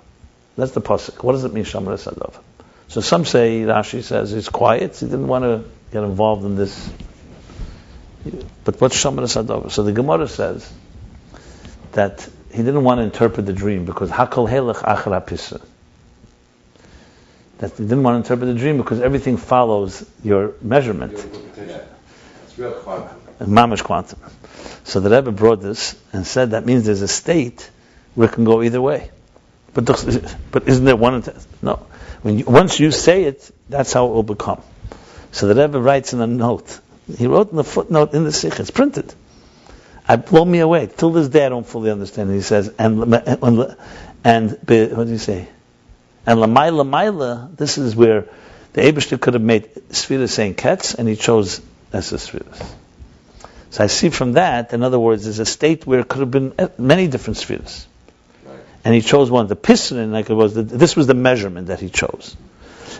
That's the pasuk. What does it mean, shomer es hadover? So some say, Rashi says, he's quiet. He didn't want to get involved in this. But what's shomer es hadover? So the Gemara says that he didn't want to interpret the dream because hakol helech achar hapisah. That he didn't want to interpret the dream because everything follows your measurement. Yeah. It's real quantum. Mamash quantum. So the Rebbe brought this and said that means there's a state where it can go either way. But isn't there one? No. Once you say it, that's how it will become. So the Rebbe writes in a note. He wrote in the footnote in the Sikh. It's printed. It blew me away. Till this day, I don't fully understand. He says, and what do you say? And Lamaila, this is where the Eibishter could have made Sfiras saying Ketz, and he chose Esa Sfiras. So I see from that, in other words, there's a state where it could have been many different Sfiras. Right. And he chose one. The Pisrin, this was the measurement that he chose.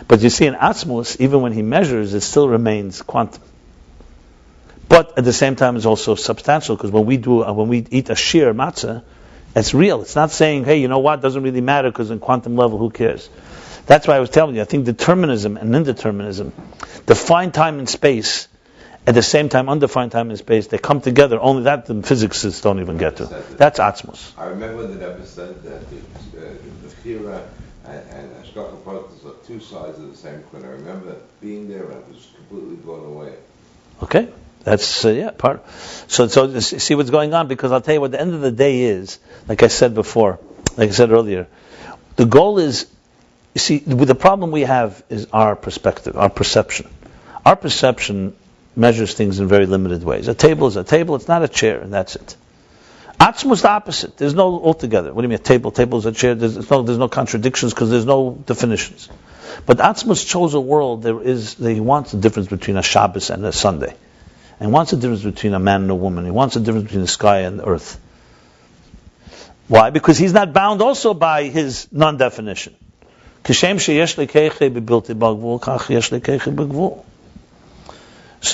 But you see, in Atzmos, even when he measures, it still remains quantum. But at the same time, it's also substantial, because when we eat a sheer matzah, it's real. It's not saying, hey, you know what, doesn't really matter because in quantum level, who cares? That's why I was telling you, I think determinism and indeterminism, defined time and space, at the same time, undefined time and space, they come together, only that the physicists don't even get to. That's Atzmos. I remember the Rebbe said that the Chira and Hashgacha Pratis are two sides of the same coin. I remember being there and I was completely blown away. Okay? That's, part. So see what's going on, because I'll tell you what the end of the day is, like I said earlier, the goal is, you see, the problem we have is our perspective, our perception. Our perception measures things in very limited ways. A table is a table, it's not a chair, and that's it. Atzmos is the opposite. There's no altogether. What do you mean a table? Table is a chair. There's no contradictions because there's no definitions. But Atzmos chose a world he wants a difference between a Shabbos and a Sunday. And he wants a difference between a man and a woman. He wants a difference between the sky and the earth. Why? Because he's not bound also by his non-definition. So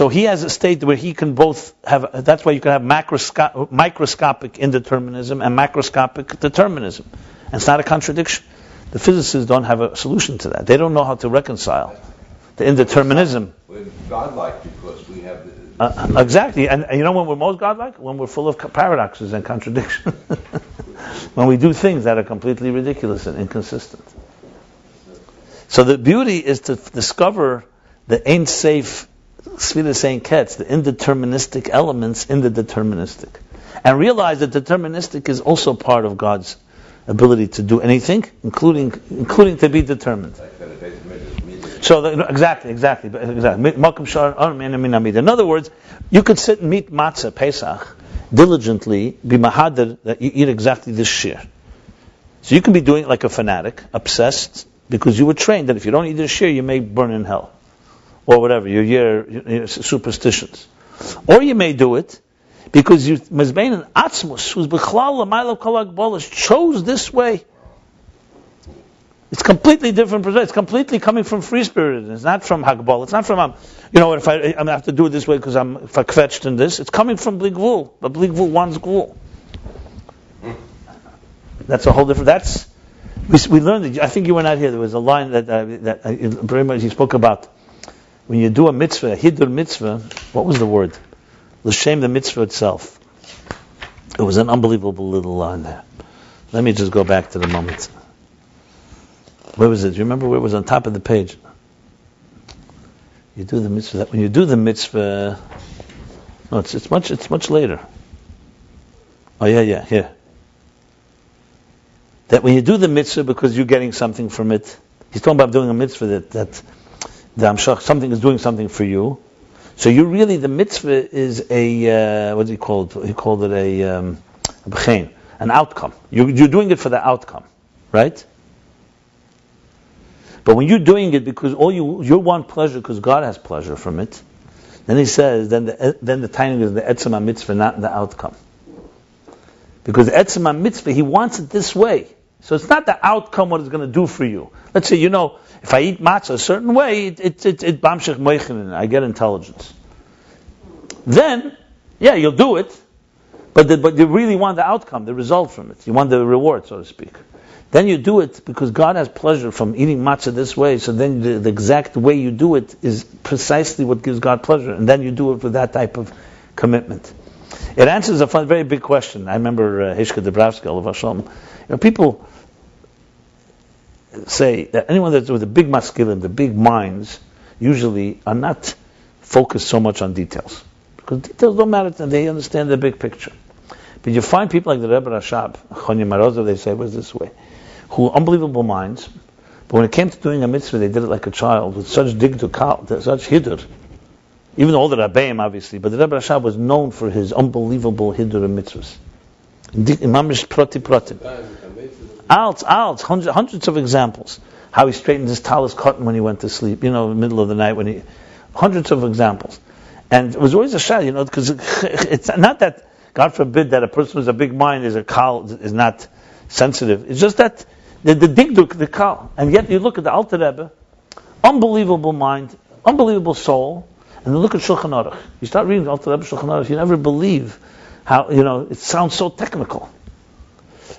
he has a state where he can both have, that's why you can have microscopic indeterminism and macroscopic determinism. And it's not a contradiction. The physicists don't have a solution to that. They don't know how to reconcile the indeterminism. We're godlike because we have the... Exactly. And you know when we're most godlike? When we're full of paradoxes and contradictions. When we do things that are completely ridiculous and inconsistent. So the beauty is to discover the ain't safe, Svila saying Ketz, the indeterministic elements in the deterministic. And realize that deterministic is also part of God's ability to do anything, including to be determined. So exactly. In other words, you could sit and meet matzah Pesach diligently, be mahadir that you eat exactly this shear. So you can be doing it like a fanatic, obsessed, because you were trained that if you don't eat this shear, you may burn in hell, or whatever your superstitions. Or you may do it because you mezbein and atzmus, who's b'chlal l'maylo kol hagbolos, chose this way. It's completely different perspective. It's completely coming from free spirit. It's not from Hagbal. It's not from if I have to do it this way because I'm kvetched in this. It's coming from Bli Gvul. But Bli Gvul wants Gvul. That's a whole different. We learned. I think you were not here. There was a line that very much he spoke about when you do a mitzvah, a hidur mitzvah. What was the word? L'shem the mitzvah itself. It was an unbelievable little line there. Let me just go back to the moment. Where was it? Do you remember where it was on top of the page? You do the mitzvah. When you do the mitzvah, no, it's much later. Oh yeah, here. That when you do the mitzvah because you're getting something from it, he's talking about doing a mitzvah that something is doing something for you. So you really, the mitzvah is a what do you call it? He called it a b'chein, an outcome. You're doing it for the outcome, right? But when you're doing it because you want pleasure because God has pleasure from it, then he says, then the timing is the etzem mitzvah, not the outcome. Because the etzem mitzvah, he wants it this way. So it's not the outcome what it's going to do for you. Let's say, if I eat matzah a certain way, it bamshech moichenin, I get intelligence. Then, you'll do it, but you really want the outcome, the result from it. You want the reward, so to speak. Then you do it because God has pleasure from eating matzah this way, so then the exact way you do it is precisely what gives God pleasure, and then you do it with that type of commitment. It answers a very big question. I remember Hishka Dubravsky, Olav Hashem. People say that anyone that's with the big maskilim, the big minds, usually are not focused so much on details. Because details don't matter to them, they understand the big picture. But you find people like the Rebbe Rashab, Chonya Marozov, they say it was this way, who are unbelievable minds, but when it came to doing a mitzvah, they did it like a child, with such dig to kal, such hidur. Even all the Rabbeim, obviously, but the Rebbe Rashab was known for his unbelievable hidur and mitzvahs. Imamish proti. Hundreds of examples. How he straightened his talis cotton when he went to sleep, in the middle of the night hundreds of examples. And it was always a shah, because it's not that, God forbid, that a person with a big mind is not sensitive. It's just that the digduk, the kal. And yet you look at the Alter Rebbe, unbelievable mind, unbelievable soul, and then look at Shulchan Aruch. You start reading the Alter Rebbe Shulchan Aruch, you never believe how, it sounds so technical.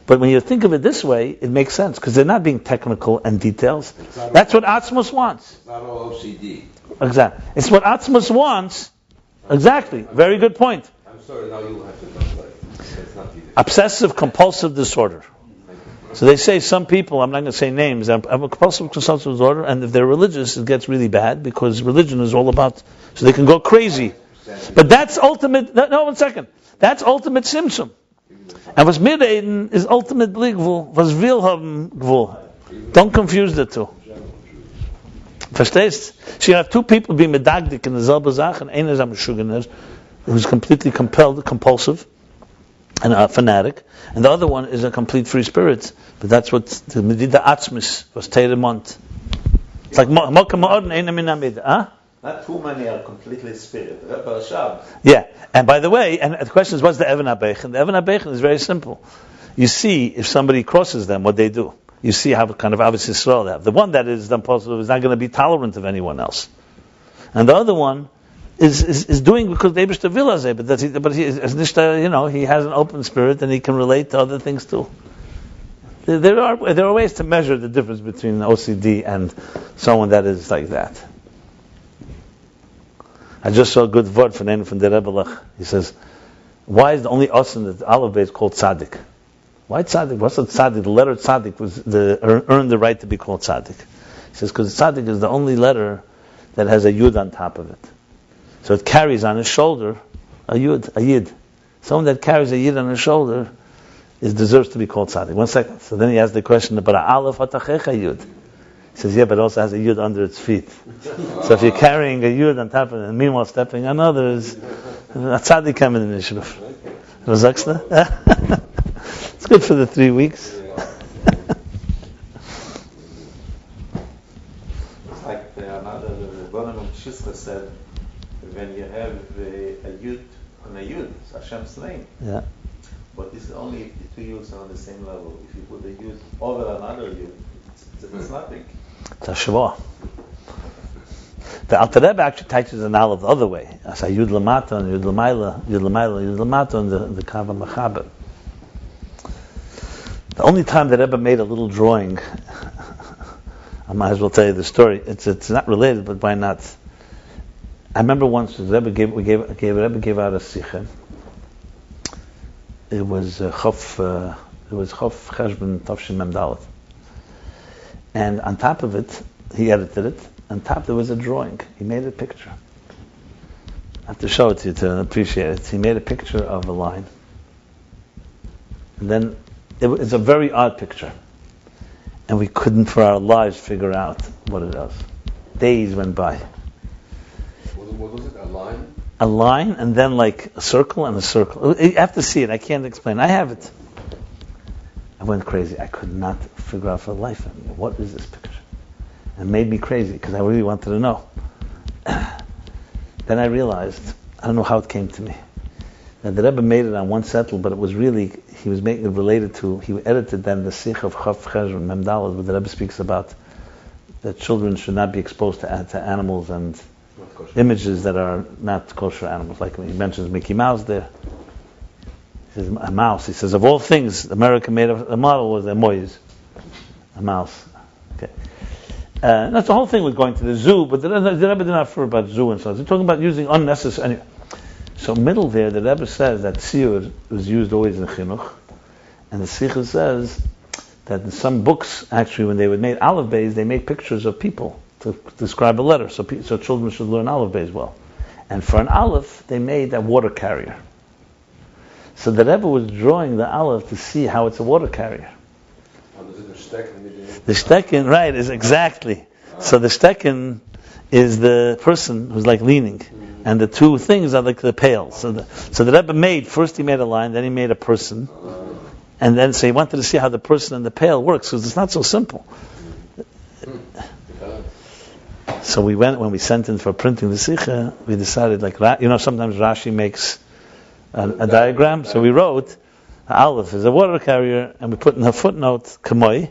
But when you think of it this way, it makes sense, because they're not being technical and details. That's what Atzmos wants. It's not all OCD. Exactly. It's what Atzmos wants. Exactly. Very good point. I'm sorry, now you have to translate. It's not easy. Obsessive compulsive disorder. So they say some people, I'm not going to say names, have a compulsive compulsive disorder, and if they're religious, it gets really bad, because religion is all about, so they can go crazy. But that's ultimate, no, 1 second. That's ultimate symptom. And was Midaiden is ultimate Bli Gvul, was Wilhelm Gvul. Don't confuse the two. Verstehst? So you have two people being medagdik in the selbe Zach, and einer is a Meshuggah, who's completely compulsive, and a fanatic, and the other one is a complete free spirit. But that's what the Medida Atzmis was Teiremont. It's like Mokka Ma'odin Eina Min HaMida. Not too many are completely spirit. Rebbe Rashab. Yeah, and by the way, and the question is, what's the Even HaBechen? The Even HaBechen is very simple. You see, if somebody crosses them, what they do. You see how kind of Ahavas Yisrael they have. The one that is done positive is not going to be tolerant of anyone else. And the other one is doing because the Eibishter will has it, but he has an open spirit and he can relate to other things too. There are ways to measure the difference between OCD and someone that is like that. I just saw a good word from the Rebbe Lech. He says, why is the only us in the Aleph Beis called Tzaddik? Why Tzaddik? What's a Tzaddik? The letter Tzaddik was earned the right to be called Tzaddik. He says, because Tzaddik is the only letter that has a Yud on top of it. So it carries on his shoulder a Yid. Someone that carries a Yid on his shoulder deserves to be called Tzaddik. 1 second. So then he asks the question, but Aleph Atachecha Yud. He says, yeah, but it also has a Yud under its feet. So if you're carrying a Yud on top of it, and meanwhile stepping on others, a Tzaddik coming initiative. It's good for the 3 weeks. It's like another Rebbeinu Shishra said, when you have a Yud on a Yud, it's Hashem's name. Yeah. But this is only if the two Yuds are on the same level. If you put a Yud over another Yud, it's nothing. It's a Shavah. The Alter Rebbe actually teaches an Aleph the other way. As a Yud Lamata and Yud Lamaila, Yud Lamata and the Kav Machaber. The only time that Rebbe made a little drawing, I might as well tell you the story. It's not related, but why not? I remember once the Rebbe gave out a sikha. It was Chof Cheshbon Tavshin Mem Dalet. And on top of it, he edited it. On top there was a drawing. He made a picture. I have to show it to you to appreciate it. He made a picture of a line. And then it's a very odd picture. And we couldn't for our lives figure out what it was. Days went by. What was it? A line? A line and then like a circle and a circle. You have to see it. I can't explain. I have it. I went crazy. I could not figure out for the life of me, what is this picture? It made me crazy because I really wanted to know. Then I realized, I don't know how it came to me, that the Rebbe made it on one settle, but it was really, he was making it related to, he edited then the Sikh of Chof Cheshbon Mem Dalet, where the Rebbe speaks about that children should not be exposed to animals and images that are not kosher animals. Like when he mentions Mickey Mouse there. He says, a mouse. He says, of all things, America made a model was a moise. A mouse. Okay. That's the whole thing with going to the zoo, but the Rebbe did not refer about zoo and so on. They're talking about using unnecessary. Anyway. So middle there, the Rebbe says that tziyur was used always in chinuch, and the Sikha says that in some books, actually, when they would make Aleph Beis, they make pictures of people to describe a letter, so children should learn Aleph Beis well. And for an Aleph, they made a water carrier. So the Rebbe was drawing the Aleph to see how it's a water carrier. The Stecken, right, is exactly. So the Stecken is the person who's like leaning, and the two things are like the pail. So the Rebbe he made a line, then he made a person, and then so he wanted to see how the person and the pail works, because it's not so simple. So when we sent in for printing the Sikha, we decided sometimes Rashi makes a diagram, so we wrote Aleph is a water carrier, and we put in a footnote Kamoi,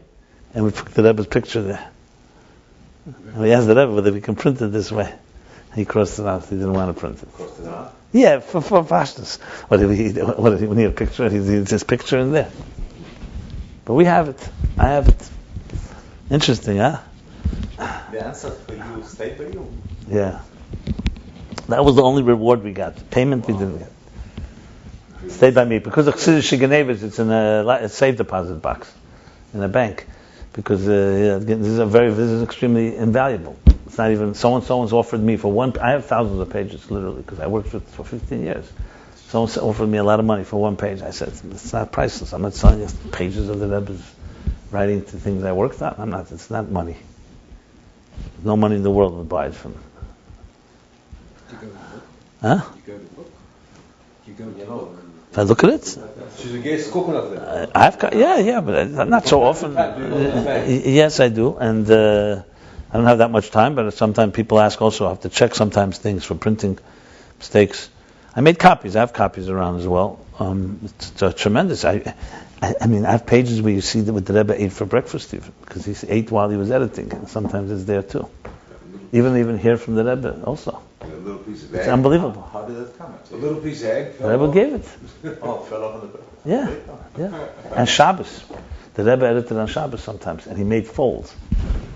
and we put the Rebbe's picture there. And we asked the Rebbe whether we can print it this way. He crossed it out. He didn't want to print it. Crossed it out? Yeah, for Pashtus. What if we need a picture? He needs his picture in there. But we have it. I have it. Interesting, huh? The answer for you stayed by you. Yeah. That was the only reward we got. Payment we didn't get. Stayed by me. Because of Chassidus Shiganevis, it's in a safe deposit box in a bank. Because this is extremely invaluable. It's not even, someone's offered me for I have thousands of pages, literally, because I worked for 15 years. Someone offered me a lot of money for one page. I said, it's not priceless. I'm not selling you pages of the Rebbe's writing to things I worked on. It's not money. No money in the world would buy it from me. You go to the book? Huh? You go to the book? You go to the book? If I look at it? She's against coconut there. Yeah, but not so often. Yes, I do. And I don't have that much time, but sometimes people ask also, I have to check sometimes things for printing mistakes. I made copies. I have copies around as well. It's tremendous. I mean, I have pages where you see what the Rebbe ate for breakfast, even, because he ate while he was editing, and sometimes it's there too. Even hear from the Rebbe also. A little piece of It's egg. unbelievable. How did it come? A little piece of egg. The Rebbe gave it. Oh, fell off on the Yeah. And Shabbos. The Rebbe edited on Shabbos sometimes, and he made folds.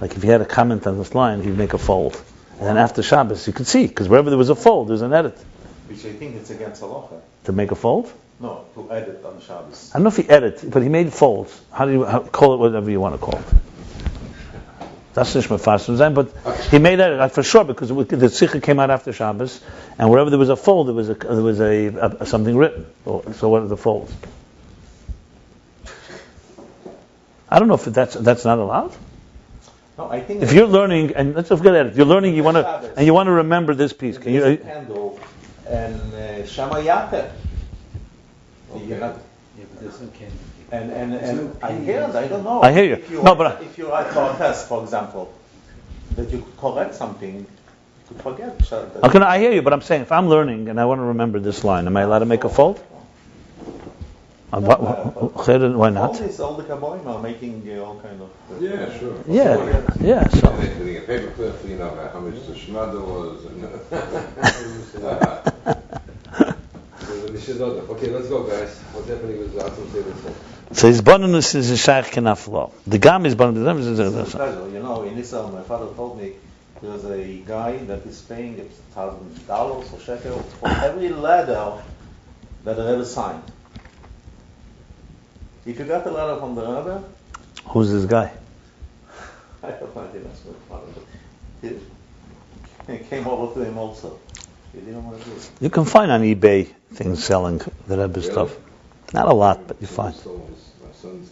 Like if he had a comment on this line, he'd make a fold. And then after Shabbos, you could see, because wherever there was a fold, there's an edit. Which I think it's against halacha. To make a fold? No, to edit on Shabbos. I don't know if he edited, but he made folds. How do you call it? Whatever you want to call it. That's nicht mefarsim, but he made edit for sure because the Sikha came out after Shabbos, and wherever there was a fold, there was a something written. So what are the folds? I don't know if that's not allowed. No, I think If you're learning, and let's forget it. You're learning, you want to remember this piece. Can you? handle and shamayate. Okay. Yeah, but there's no candy. And no I candy. hear it. I don't know. I hear you. If you No, write, but if you write for a test, for example, that you could correct something, you could forget. Okay, no, I hear you, but I'm saying if I'm learning and I want to remember this line, am I allowed to make a fold? Why not? All the Kabbalim are making all kind of. Yeah, sure. Yeah. So. Getting a paper clip, how much the shmada was. Okay, let's go, guys. What's happening with the Atzum Seder? So his bonus is a shaykh kenaflo. The gam is bonus. It's a pleasure. You know, in Israel, my father told me there's a guy that is paying $1,000 or shekel for every letter that the Rebbe signed. If you got a letter from the Rebbe, Who's this guy? I have no idea that's my father, but it came over to him also. He didn't want to do it. You can find on eBay things selling the Rebbe stuff. Not a lot, but you find. My son's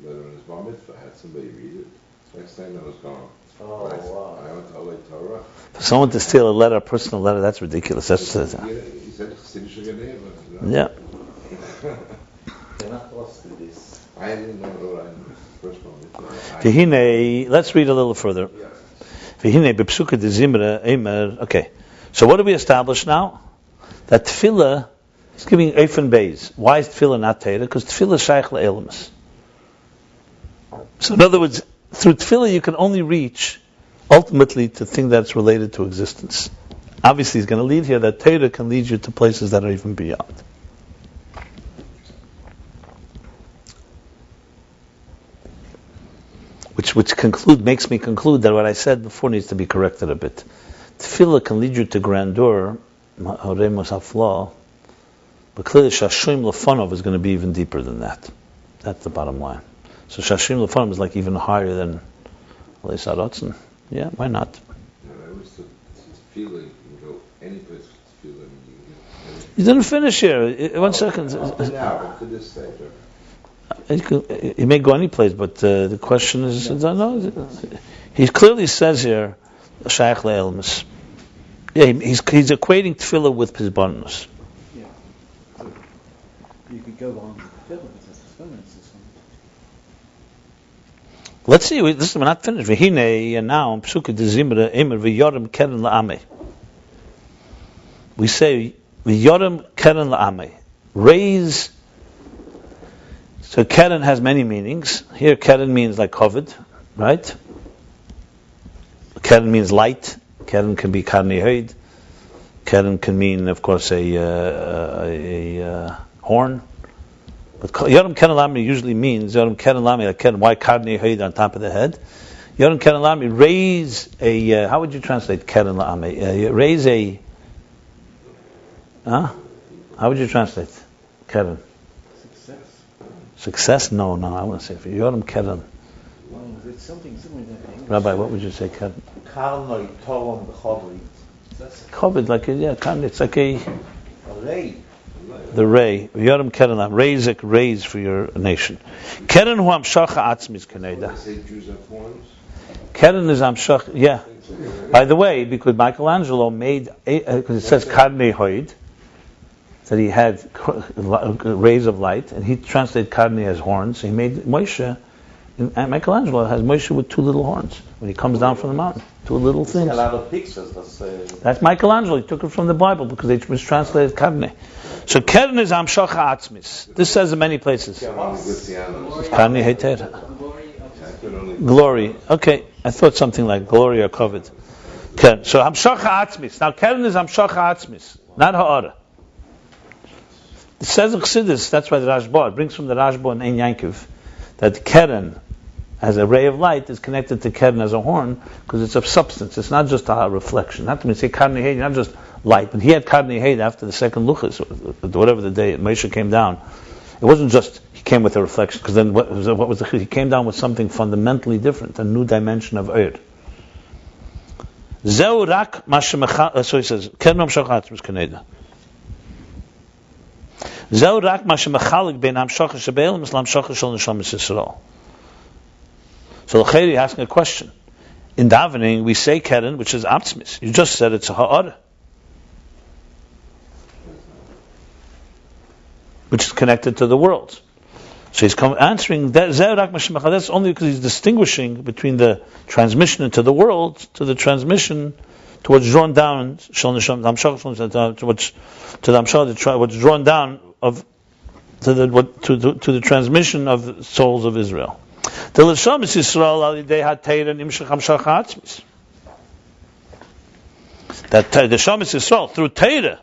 letter in his bar mitzvah. I had somebody read it. Next time I was gone. Oh, wow. I went to Olei Torah. For someone to steal a personal letter, that's ridiculous. That's He said Chassidish Genev. yeah. They're not lost to this. I didn't know what I first bar mitzvah. V'hinei, let's read a little further. V'hinei b'psuka de zimra emer. Okay, so what do we establish now? That tefillah is giving Eifen Beis. Why is tefillah not Torah? Because tefillah is shaykh le'elamus. So in other words, through tefillah you can only reach ultimately to thing that's related to existence. Obviously, he's going to lead here that Torah can lead you to places that are even beyond. Which makes me conclude that what I said before needs to be corrected a bit. Tefillah can lead you to grandeur, Horemus Haflah, but clearly Shashim Lefanov is going to be even deeper than that. That's the bottom line. So Shashim Lefanov is like even higher than Alei Saratzen. Yeah, why not? I always took tefillah. You can go any place with tefillah. You didn't finish here. 1 second. Now, up to this stage. You may go any place, but the question is, no. He clearly says here, Shaykh le'elmus. Yeah, he's equating tefillah with pisbonus. Yeah. So you could go on film as a system. Let's see. We're not finished. V'hinei, and now psuka de zimra emer v'yorim keren la'amei. We say v'yorim keren la'amei. Raise. So keren has many meanings. Here keren means like covered, right? Keren means light. Keren can be karni hoid. Keren can mean, of course, a horn. But Yoram Keren Lami usually means Yoram Keren Lami, like Keren, why karni hoid on top of the head? Yoram Keren Lami, raise a, how would you translate Keren Lami? Raise a, how would you translate Keren? Success? No, I want to say for Yoram Keren. Well, it's something similar to that. Rabbi, what would you say, Keren? Karnoi Toron B'Chodri. Covered, like it's like a Ray. the ray. Yoram Keren Lam, raise for your nation. Keren hu amshacha atzmis kaneda. Say Jews have horns. Keren is amshach. Yeah. By the way, because Michelangelo made, because it says karnei hoid, that he had rays of light, and he translated karnei as horns. So he made Moshe And Michelangelo has Moshe with two little horns when he comes down from the mountain. Two little See things. a lot of pictures. That's Michelangelo. He took it from the Bible because they mistranslated Karne. So Keren is Amshacha Atzmis. This says in many places. Karne Heter. Glory. Okay, I thought something like glory or covet. Keren. So Amshacha Atzmis. Now Keren is Amshacha Atzmis, not Ha'ara. It says in Chassidus, that's why the Rashba, it brings from the Rashba in Ein Yankiv, that Keren, as a ray of light, is connected to Keren as a horn, because it's a substance. It's not just a reflection. Not to say Karni Heid, not just light. But he had Karni Heid after the second Luchas, whatever the day Moshe came down. It wasn't just he came with a reflection, because then what was the he came down with something fundamentally different, a new dimension of Eir. Zeu rak mashemachal. So he says, Keren Amshachat was Kaneda. Zeu rak mashemachalik bein Amshach shebeil mislam Amshach shel neshamas Yisrael. So the Chayri is asking a question. In davening, we say Keren, which is Atzmis. You just said it's a Ha'ara, which is connected to the world. So he's answering that. That's only because he's distinguishing between the transmission into the world to the transmission to what's drawn down, to what's drawn down to the transmission of the souls of Israel. The L'shamis Yisrael al-Yidei ha-Teira nimshach hamshach ha'atzmis. That the Shamis Yisrael, through Teira,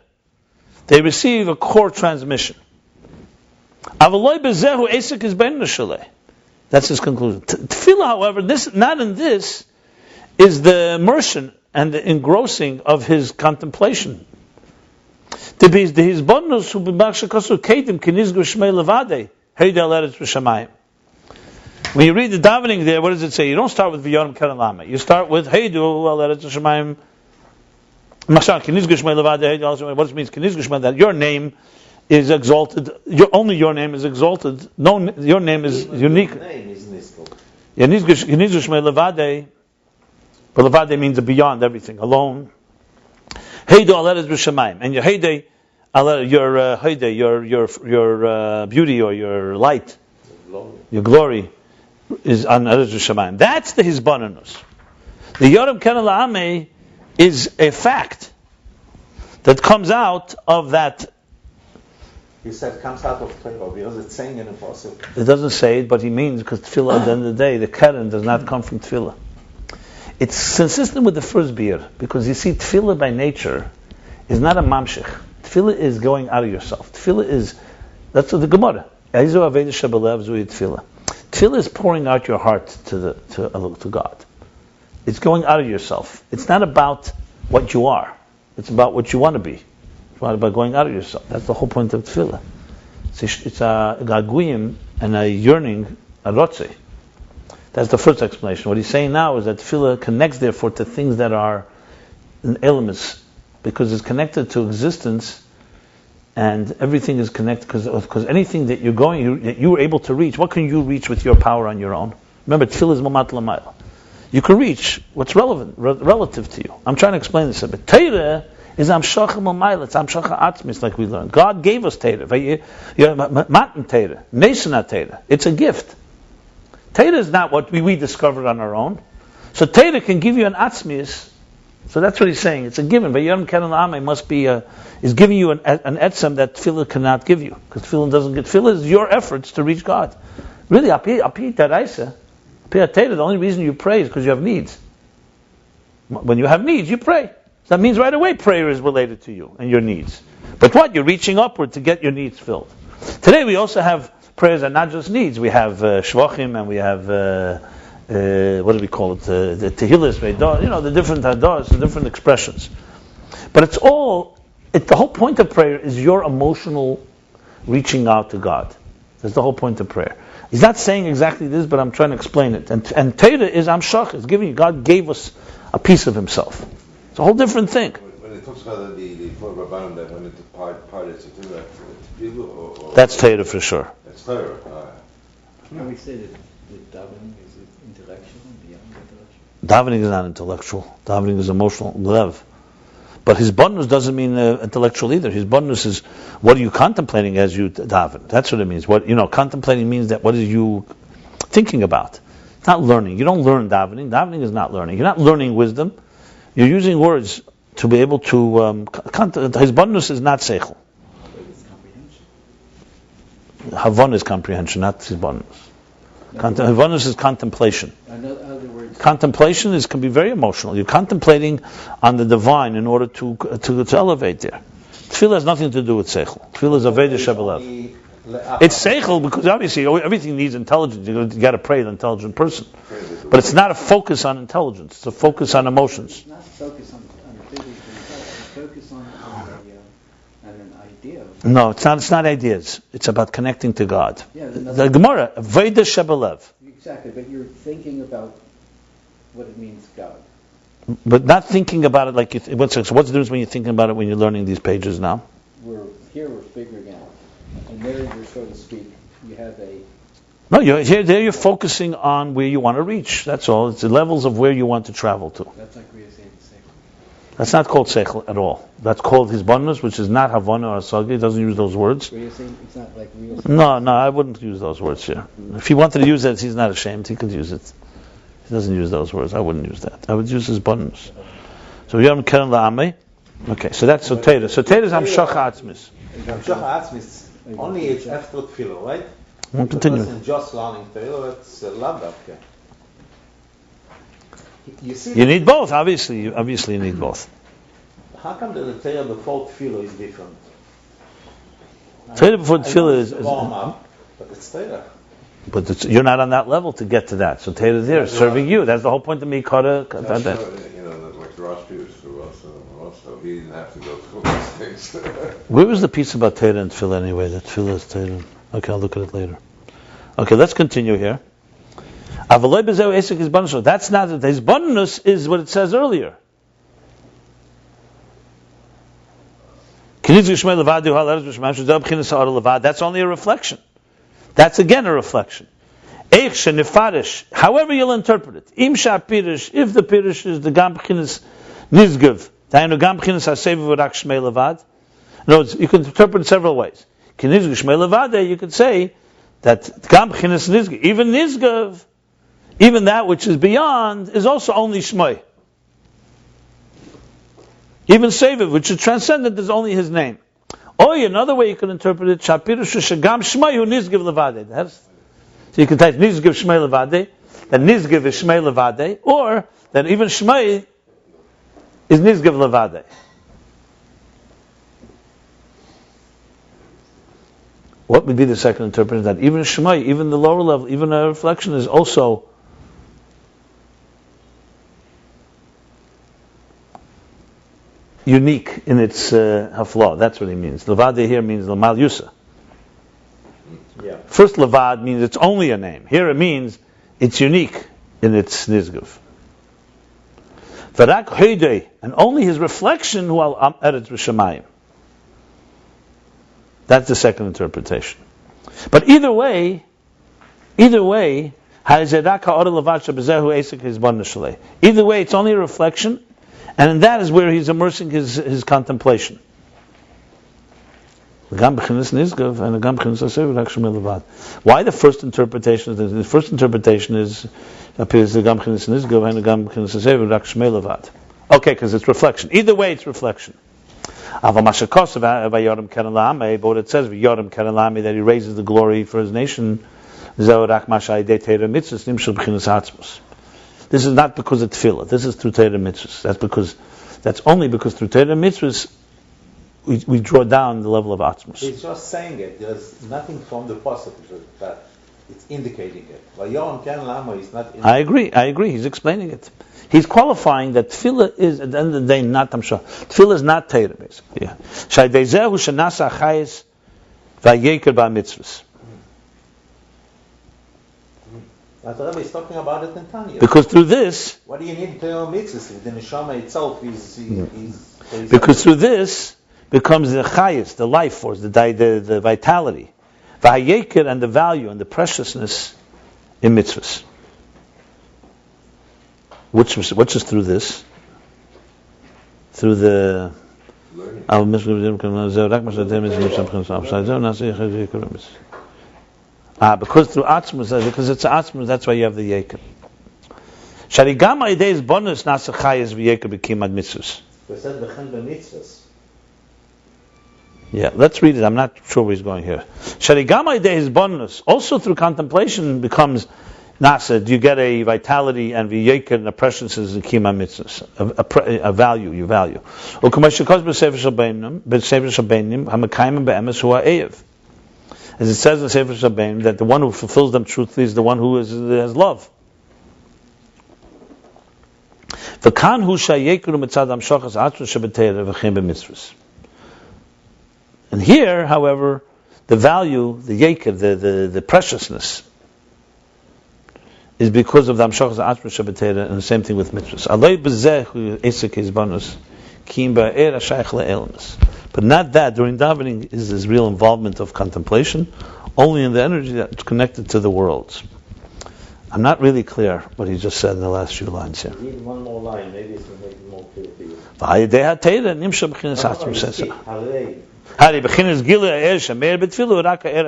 they receive a core transmission. Avaloi bezehu esek is ben neshaleh. That's his conclusion. Tefillah, however, not in this, is the immersion and the engrossing of his contemplation. To be his bonus who b'machshah kasu kedim kinizgu shmei levade heidel eretz b'shamayim. When you read the davening there, what does it say? You don't start with V'yorim Keren Lama. You start with Heidu al Eretz Hashemayim. Mashal Kinizgu Shmei Levade Heidu. What it means Kinizgu Shmei, that your name is exalted. Only your name is exalted. No, your name is unique. Your name is Niskel. Kinizgu Shmei Levade. But Levade means beyond everything, alone. Heidu al Eretz Hashemayim, and your Heide, your beauty or your light, your glory, is on Eretz Shemayim. That's the Hizbananus. The Yoram Keren La'ameh is a fact that comes out of that. He said comes out of Torah because it's saying in a pasuk. It doesn't say it, but he means because Tefillah at the end of the day, the Keren does not come from Tefillah. It's consistent with the first beer because you see, Tefillah by nature is not a mamshich. Tefillah is going out of yourself. Tefillah is, that's what the Gemara. Tefillah is pouring out your heart to God. It's going out of yourself. It's not about what you are. It's about what you want to be. It's not about going out of yourself. That's the whole point of Tefillah. It's a gaguyim and a yearning, a rotze. That's the first explanation. What he's saying now is that Tefillah connects, therefore, to things that are elements, because it's connected to existence. And everything is connected because anything that that you were able to reach, what can you reach with your power on your own? Remember, Tefillah is mamat l'mayla. You can reach what's relative to you. I'm trying to explain this a bit. Teira is amshacha l'mayla. It's amshacha atzmis, like we learned. God gave us Teira. Matan Teira, nesana Teira. It's a gift. Teira is not what we discovered on our own. So Teira can give you an atzmis. So that's what he's saying. It's a given. But Yoram Keren La'ameh must be is giving you an etzem that Tefillah cannot give you, because Tefillah doesn't get. Tefillah is your efforts to reach God. Really, api taraisa, api atera. The only reason you pray is because you have needs. When you have needs, you pray. So that means right away prayer is related to you and your needs. But what? You're reaching upward to get your needs filled. Today we also have prayers that are not just needs. We have shvachim and we have. What do we call it? The tehillas, the different hados, the different expressions. But it's all. The whole point of prayer is your emotional reaching out to God. That's the whole point of prayer. He's not saying exactly this, but I'm trying to explain it. And Teira is amshach. It's giving you. God gave us a piece of Himself. It's a whole different thing. When it talks about the four Rabbanim that went into pilots to do that, that's Teira for sure. That's Teira. Can we say that davening is intellectual and beyond intellectual? Davening is not intellectual. Davening is emotional. Lev. But his bonus doesn't mean intellectual either. His bonus is, what are you contemplating as you daven? That's what it means. What contemplating means that what are you thinking about? It's not learning. You don't learn davening. Davening is not learning. You're not learning wisdom. You're using words to be able to. His bonus is not seichel. It's comprehension. Havon is comprehension, not his bonus. Havonus is contemplation. In other words, Contemplation can be very emotional. You're contemplating on the divine in order to elevate there. Tefillah has nothing to do with seichel. Tefillah is aveda shebelev. It's seichel because obviously everything needs intelligence. You got to pray an intelligent person, but it's not a focus on intelligence. It's a focus on emotions. it's not focused on the physics themselves. It's focused on an idea. No, it's not. It's not ideas. It's about connecting to God. Yeah, The Gemara aveda shebelev, exactly. But you're thinking about what it means, God. but not thinking about it like. What's the difference when you're thinking about it when you're learning these pages now? We're figuring out, and there you're, so to speak, you have a. No, you're focusing on where you want to reach. That's all. It's the levels of where you want to travel to. That's like we say the same. That's not called seichel at all. That's called his bonus, which is not havana or asagi. He doesn't use those words. What you're saying, it's not like real. No, I wouldn't use those words here. If he wanted to use that, he's not ashamed. He could use it. He doesn't use those words. I wouldn't use that. I would use his bonus. So Yom Keren La'amei. Okay, so that's Sotera. Sotera is Hamshacha Atzmis. Hamshacha Atzmis, only it's after Tefillah, right? We'll continue. Because in just learning Tefillah, it's Lavdavke. You see, You need both, obviously. You need both. how come the Torah before Tefillah is different? Torah before I know Tefillah it's is warm up, but it's Torah. but you're not on that level to get to that. So Torah there is serving you. That's the whole point of Mikara. That's right, like Rosh used to also, he didn't have to go through these things. Where was the piece about Torah and Tefillah anyway? That Tefillah is Torah. Okay, I'll look at it later. Okay, let's continue here. Avaloi bezeu esek his bonus. That's not his bonus. Is what it says earlier. That's only a reflection. That's again a reflection. However you'll interpret it. If the pirish is the gam b'chinas nizgav, in other words, you can interpret it several ways. You could say that gam b'chinas nizgav, even nizgav, even that which is beyond, is also only shmoi. Even Seviv, which is transcendent, is only his name. Or another way you can interpret it, Shapirush Shagam Shmei Nizgiv Levade. So you can type Nizgiv Shmei Levade, that Nizgiv is Shmei Levade, or that even Shmei is Nizgiv Levade. What would be the second interpretation? That even Shmei, even the lower level, even a reflection is also unique in its hafla. That's what he means. Levade here means Lamal Yusa. Yeah. First Levad means it's only a name. Here it means it's unique in its nizgav. Varak Heidei, and only his reflection who al eretz v'shamayim. That's the second interpretation. But either way, either way, it's only a reflection, and that is where he's immersing his contemplation. Why the first interpretation? The first interpretation appears the Gam Chinas Nizgav and the Gam Chinas Sever Rak Shmei Levad. Okay, because it's reflection. Either way, it's reflection. But what it says, Yoram Keren La'amei, that he raises the glory for his nation. This is not because of tefillah. This is through Torah mitzvahs. That's only because through Torah mitzvahs we draw down the level of atzmos. He's just saying it. There's nothing from the pasuk that it's indicating it. Yoram Keren La'amei is not. I agree. He's explaining it. He's qualifying that tefillah is at the end of the day not tamshah. Tefillah is not Torah, basically. Yeah. Shaidezehu shenasa achayis vayeker ba'mitzvahs. But the Rebbe is talking about it in Tanya. Because through this, what do you need to mitzvahs if the neshama itself is because through this becomes the chayis, the life force, the vitality, vayeker, and the value and the preciousness in mitzvahs. Which is through this? Through the Because through Atzmus, because it's Atzmus, that's why you have the Yeker. Sharigam Aidei bonus nasa chayes v'Yeker b'kimad mitzvus. We said v'chen b'mitzvahs. Yeah, let's read it. I'm not sure where he's going here. Sharigam Aidei bonus, also through contemplation becomes nasa. You get a vitality and v'Yeker and a presence in kimad mitzvus, a value, you value. U'kumashikos b'sefer shabeinim hamakayim be'emes hu ha'eyev. As it says in Sefer Shabbein, that the one who fulfills them truthfully is the one who has love. And here, however, the value, the yeker, the preciousness, is because of the Amshachas Atzmus Shabbatera, and the same thing with mitzvahs. But not that. During davening is this real involvement of contemplation, only in the energy that's connected to the worlds. I'm not really clear what he just said in the last few lines here. Read one more line, maybe it's going to make it more clear for you.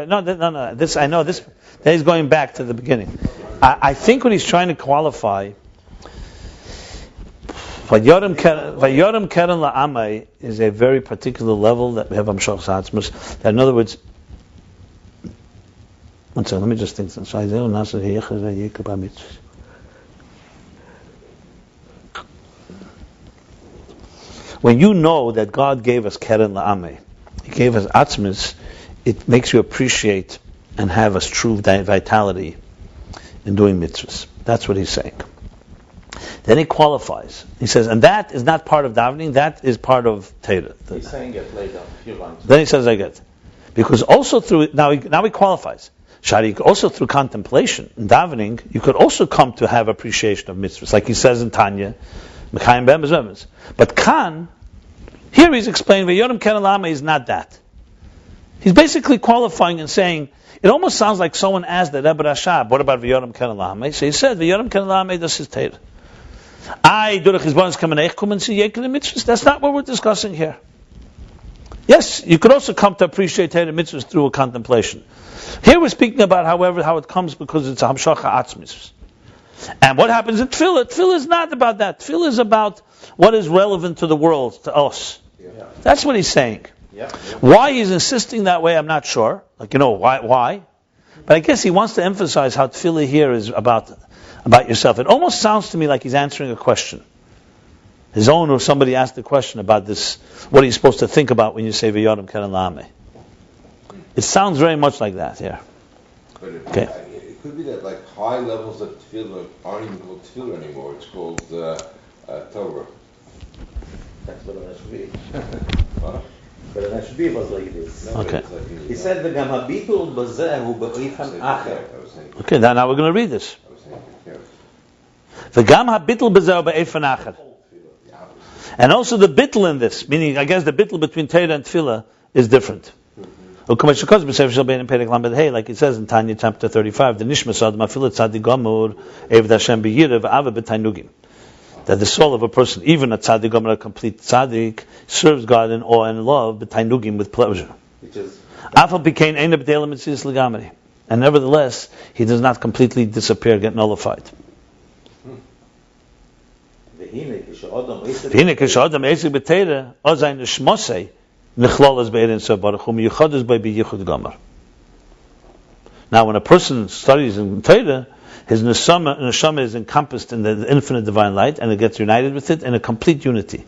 No. This I know. This he's going back to the beginning. I think what he's trying to qualify. Vayoram Keren La'amai is a very particular level that we have Amshach Atzmus. That in other words, one second, let me just think. When you know that God gave us Keren La'amai, He gave us Atzmus, it makes you appreciate and have a true vitality in doing mitzvahs. That's what he's saying. Then he qualifies. He says, and that is not part of davening, that is part of Torah. He's saying it later, a few lines. Then he says, I get. Because also through, now he qualifies. Shari, also through contemplation and davening, you could also come to have appreciation of mitzvahs. Like he says in Tanya, Mekayim Be'emes Be'emes. But Khan, here he's explaining, V'yorim Keren La'amai is not that. He's basically qualifying and saying, it almost sounds like someone asked the Rebbe Rashab, what about V'yorim Keren La'amai? So he said, V'yorim Keren La'amai, this is Torah. That's not what we're discussing here. Yes, you could also come to appreciate Torah mitzvahs through a contemplation. Here we're speaking about, however, how it comes because it's a Hamshacha Atzmis. And what happens in Tefillah? Tefillah is not about that. Tefillah is about what is relevant to the world, to us. Yeah. That's what he's saying. Yeah. Why he's insisting that way, I'm not sure. Why? But I guess he wants to emphasize how Tefillah here is about yourself. It almost sounds to me like he's answering a question. His own, or somebody asked a question about this. What are you supposed to think about when you say V'yorim Keren La'amai? It sounds very much like that here. But Okay. It could be that like high levels of tefillah aren't even called tefillah anymore. It's called Torah. That's what it should be. Huh? But it should be was like this. No, Okay. it's like in He the- said, "V'gam habitul bazeh hu ba'ifan acher." I was saying, Okay, now we're going to read this. yeah. V'gam habitl b'zeh be'efen acher. And also the bitl in this, meaning I guess the bitl between Torah and Tefillah is different. Like it says in Tanya chapter 35, the Nishmas Adam Afilat Tzadik Gomor Eved Hashem B'Yirav Ava B'Tainugim. That the soul of a person, even a Tzadik Gomor, a complete Tzadik, serves God in awe and love, B'Tainugim, with pleasure. Which is Afal became Ein B'Teila Mitzvahs L'Gamri. And nevertheless, he does not completely disappear, get nullified. v'hine k'she'odam eisek. והנה כשאדם עסק בתורה, אז נשמוסי נכלולת באין סוף ברוך הוא מיוחדת בו בייחוד גמר. Now, when a person studies in Torah, his neshama is encompassed in the infinite divine light, and it gets united with it in a complete unity.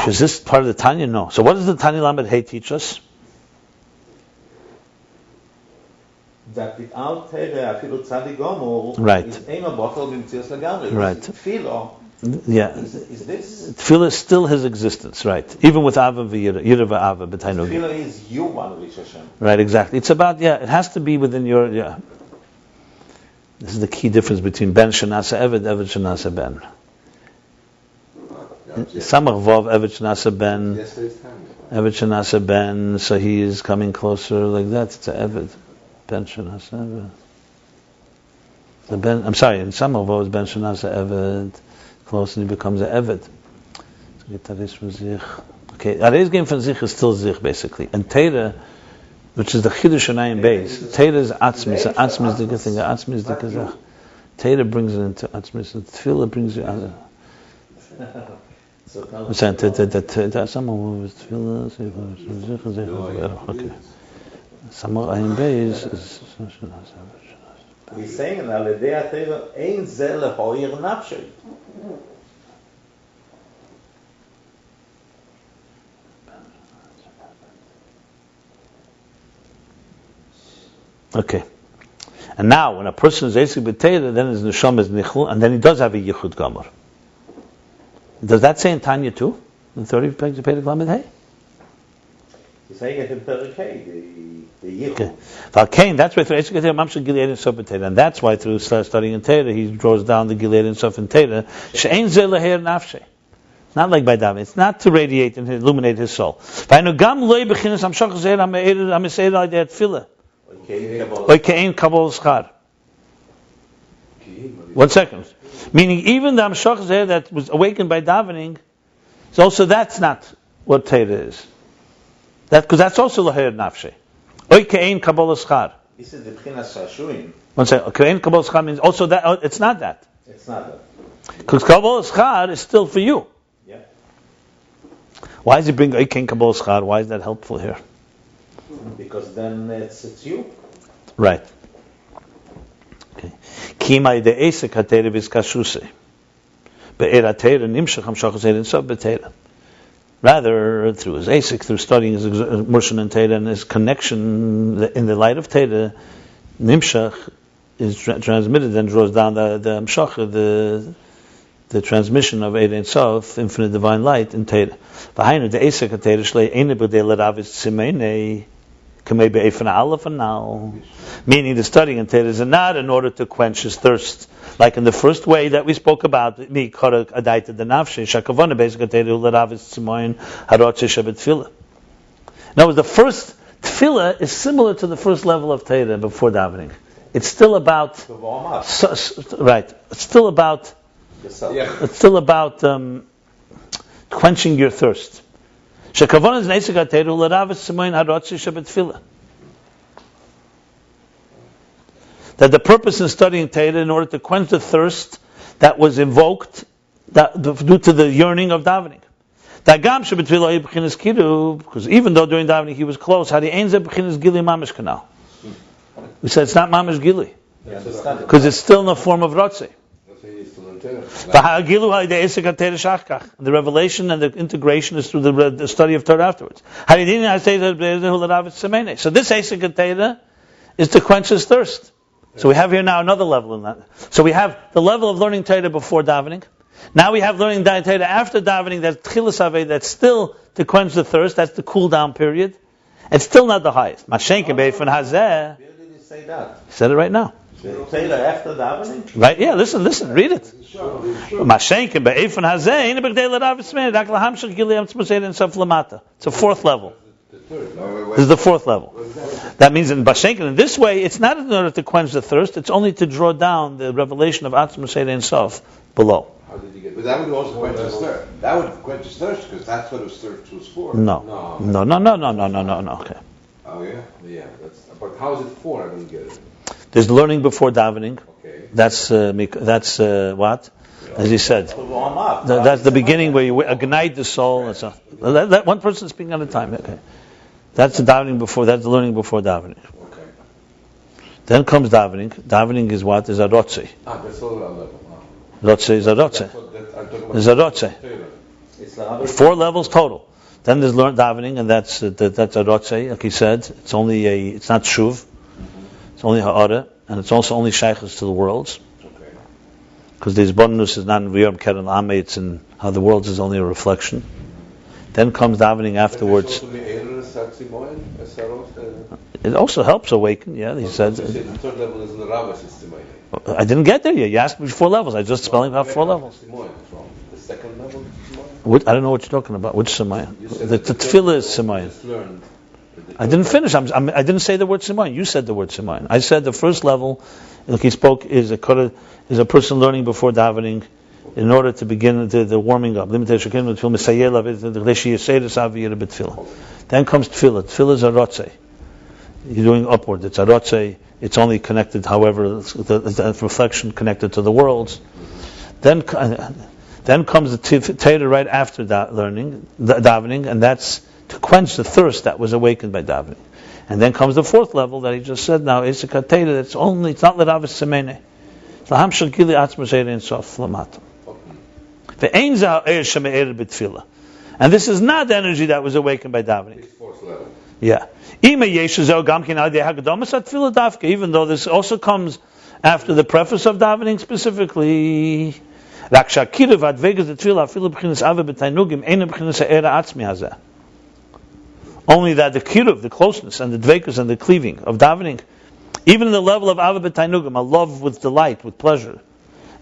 Is this part of the Tanya? No. So what does the Tanya Lamed Hey teach us? That without Torah, afilu tzadik gomor, Right. is ein botel b'mtzias legamri. Right. Tefillah Yeah. is this. Tefillah is still his existence, right? Even with Ava v'Yira, Yira v'Ava b'Tainugim. Tefillah is you one with Hashem. Right, exactly. It's about, it has to be within your, This is the key difference between Ben Shanasa Eved, Eved Shanasa Ben. Samach Vav, Eved Shanasa Ben, Yesterday's time. Eved Shanasa Ben, so he is coming closer like that. It's a Eved. Ben Shanasa Eved. The Ben, I'm sorry, in Samach Vav is Ben Shanasa Eved, close and he becomes a Eved. Okay, Okay, Areis game from Zich is still Zich, basically. And Teira, which is the Chiddush Anayim Beis, Teira is Atzmis. Atzmis is the good thing. Atzmis is the Kazach. Teira brings it into Atzmis. And Tefillah brings it out. Someone was Tefillah. Okay. Samach Ayim Beis is... He's saying that Alidei HaTeira ain't Zeh lehoyer nafshei. Okay. And now, when a person is Eisik B'Teira, then his Neshama is Nichul, and then he does have a Yichud Gamor. Does that say in Tanya too? In 30 pages of Perek Lamed Hey? He's saying it in Perek Hey, the Yichud. Okay. That's why through Eisik B'Teira, Mamshel Gilead and Sof B'Teira. And that's why through studying in Teira, he draws down the Gilead and Sof in Teira. She'ein Zeh leher nafshei. Not like by David. It's not to radiate and illuminate his soul. V'aynu gam loy b'chinas hamshach zeir ha'me'er ha'idei tefillah. Kein Kabbalah Schar. 1 second. Meaning, even the Amshach there that was awakened by davening, so also that's not what Teira is. Because that's also Laher Nafshe. Kein Kabbalah Schar. This is the B'chinas Shashuim. 1 second. Kein Kabbalah Schar means also that. It's not that. It's not that. Because Kabbalah Schar is still for you. Yeah. Why does he bring Kein Kabbalah Schar? Why is that helpful here? Because then it's you. Right. Okay. Kima de Esek HaTeira v'Iskashuse. Be'er HaTeira nimshach hamshach zeir in Sof B'Teira. Rather, through his Esek, through studying his immersion in Teira and his connection in the light of Teira, nimshach is transmitted and draws down the hamshach, the transmission of Eid Ein Sof, infinite divine light in Teira. V'hainu de Esek HaTeira shlei eine b'dei l'ravis tzimeinei. Meaning the studying in Teira is not in order to quench his thirst, like in the first way that we spoke about. Now, the first tefillah is similar to the first level of Teira before davening. It's still about right. It's still about quenching your thirst. That the purpose in studying Teira in order to quench the thirst that was invoked due to the yearning of davening. Because even though during davening he was close, we said it's not mamish gili because it's still in the form of rotzei. The revelation and the integration is through the study of Torah afterwards. So this Esek HaTeira is to quench his thirst. So we have here now another level in that. So we have the level of learning Torah before davening. Now we have learning Torah after davening, that's Tchilas Avei, that's still to quench the thirst, that's the cool down period. It's still not the highest. Mashenke Beifan Hazeh. Where did he say that? He said it right now. Teira after davening? Right? Yeah, listen, read it. Mashenke Beifan Hazeh, in B'gdei l'Rav Tzimei, Rak l'hamshach Gilead Tzmusei in Sof Lamata. It's a fourth level. This is the fourth level. That means in Bashenkin, in this way, it's not in order to quench the thirst, it's only to draw down the revelation of Atzmus Seder Ein Sof below. How did you get? But that would also quench his thirst. That would quench his thirst because that's what his thirst was for. No. Okay. Oh yeah. Yeah, but how is it for? I don't get it. There's learning before davening. Okay. That's what? As he said, that's the beginning where you ignite the soul. And so that one person speaking at a time. Okay. That's the davening before. That's the learning before davening. Okay. Then comes davening. Davening is what? Is a rotzei. That's all level. Rotzei is a rotzei. Is a rotzei. 4 levels total. Then there's learned davening, and that's a rotzei. Like he said, it's not shuv. It's only ha'ara, and it's also only shaykhs to the worlds. Because this bonus is not in Riyam Keren Ame, it's in how the world is only a reflection. Then comes davening afterwards. It also helps awaken, yeah, he said. The third level is in the Rabbis. I didn't get there yet. You asked me 4 levels. I was just spelling out 4 levels. The second level? I don't know what you're talking about. Which Semayan? The Tefillah is Semayan. I didn't finish. I didn't say the word Semayan. You said the word Semayan. I said the first level, like he spoke, is a person learning before davening in order to begin the warming up. Then comes tefillah. Tefillah is a rotzei. You're doing upward. It's a rotzei. It's only connected, however, it's a reflection connected to the worlds. Then comes the Torah right after that davening, and that's to quench the thirst that was awakened by davening. And then comes the fourth level that he just said now, Isik HaTorah, it's not L'Ravis Semene. It's L'ham Shel Gili Atzma Sheir Ein Sof L'Matam. Ve'ein Zeh Ha'er Sheme'er B'Tefillah. And this is not the energy that was awakened by davening. It's fourth level. Yeah. Even though this also comes after the preface of davening specifically. Only that the kiruv, the closeness, and the dvekus and the cleaving of davening, even in the level of ava b'tainugim, a love with delight, with pleasure,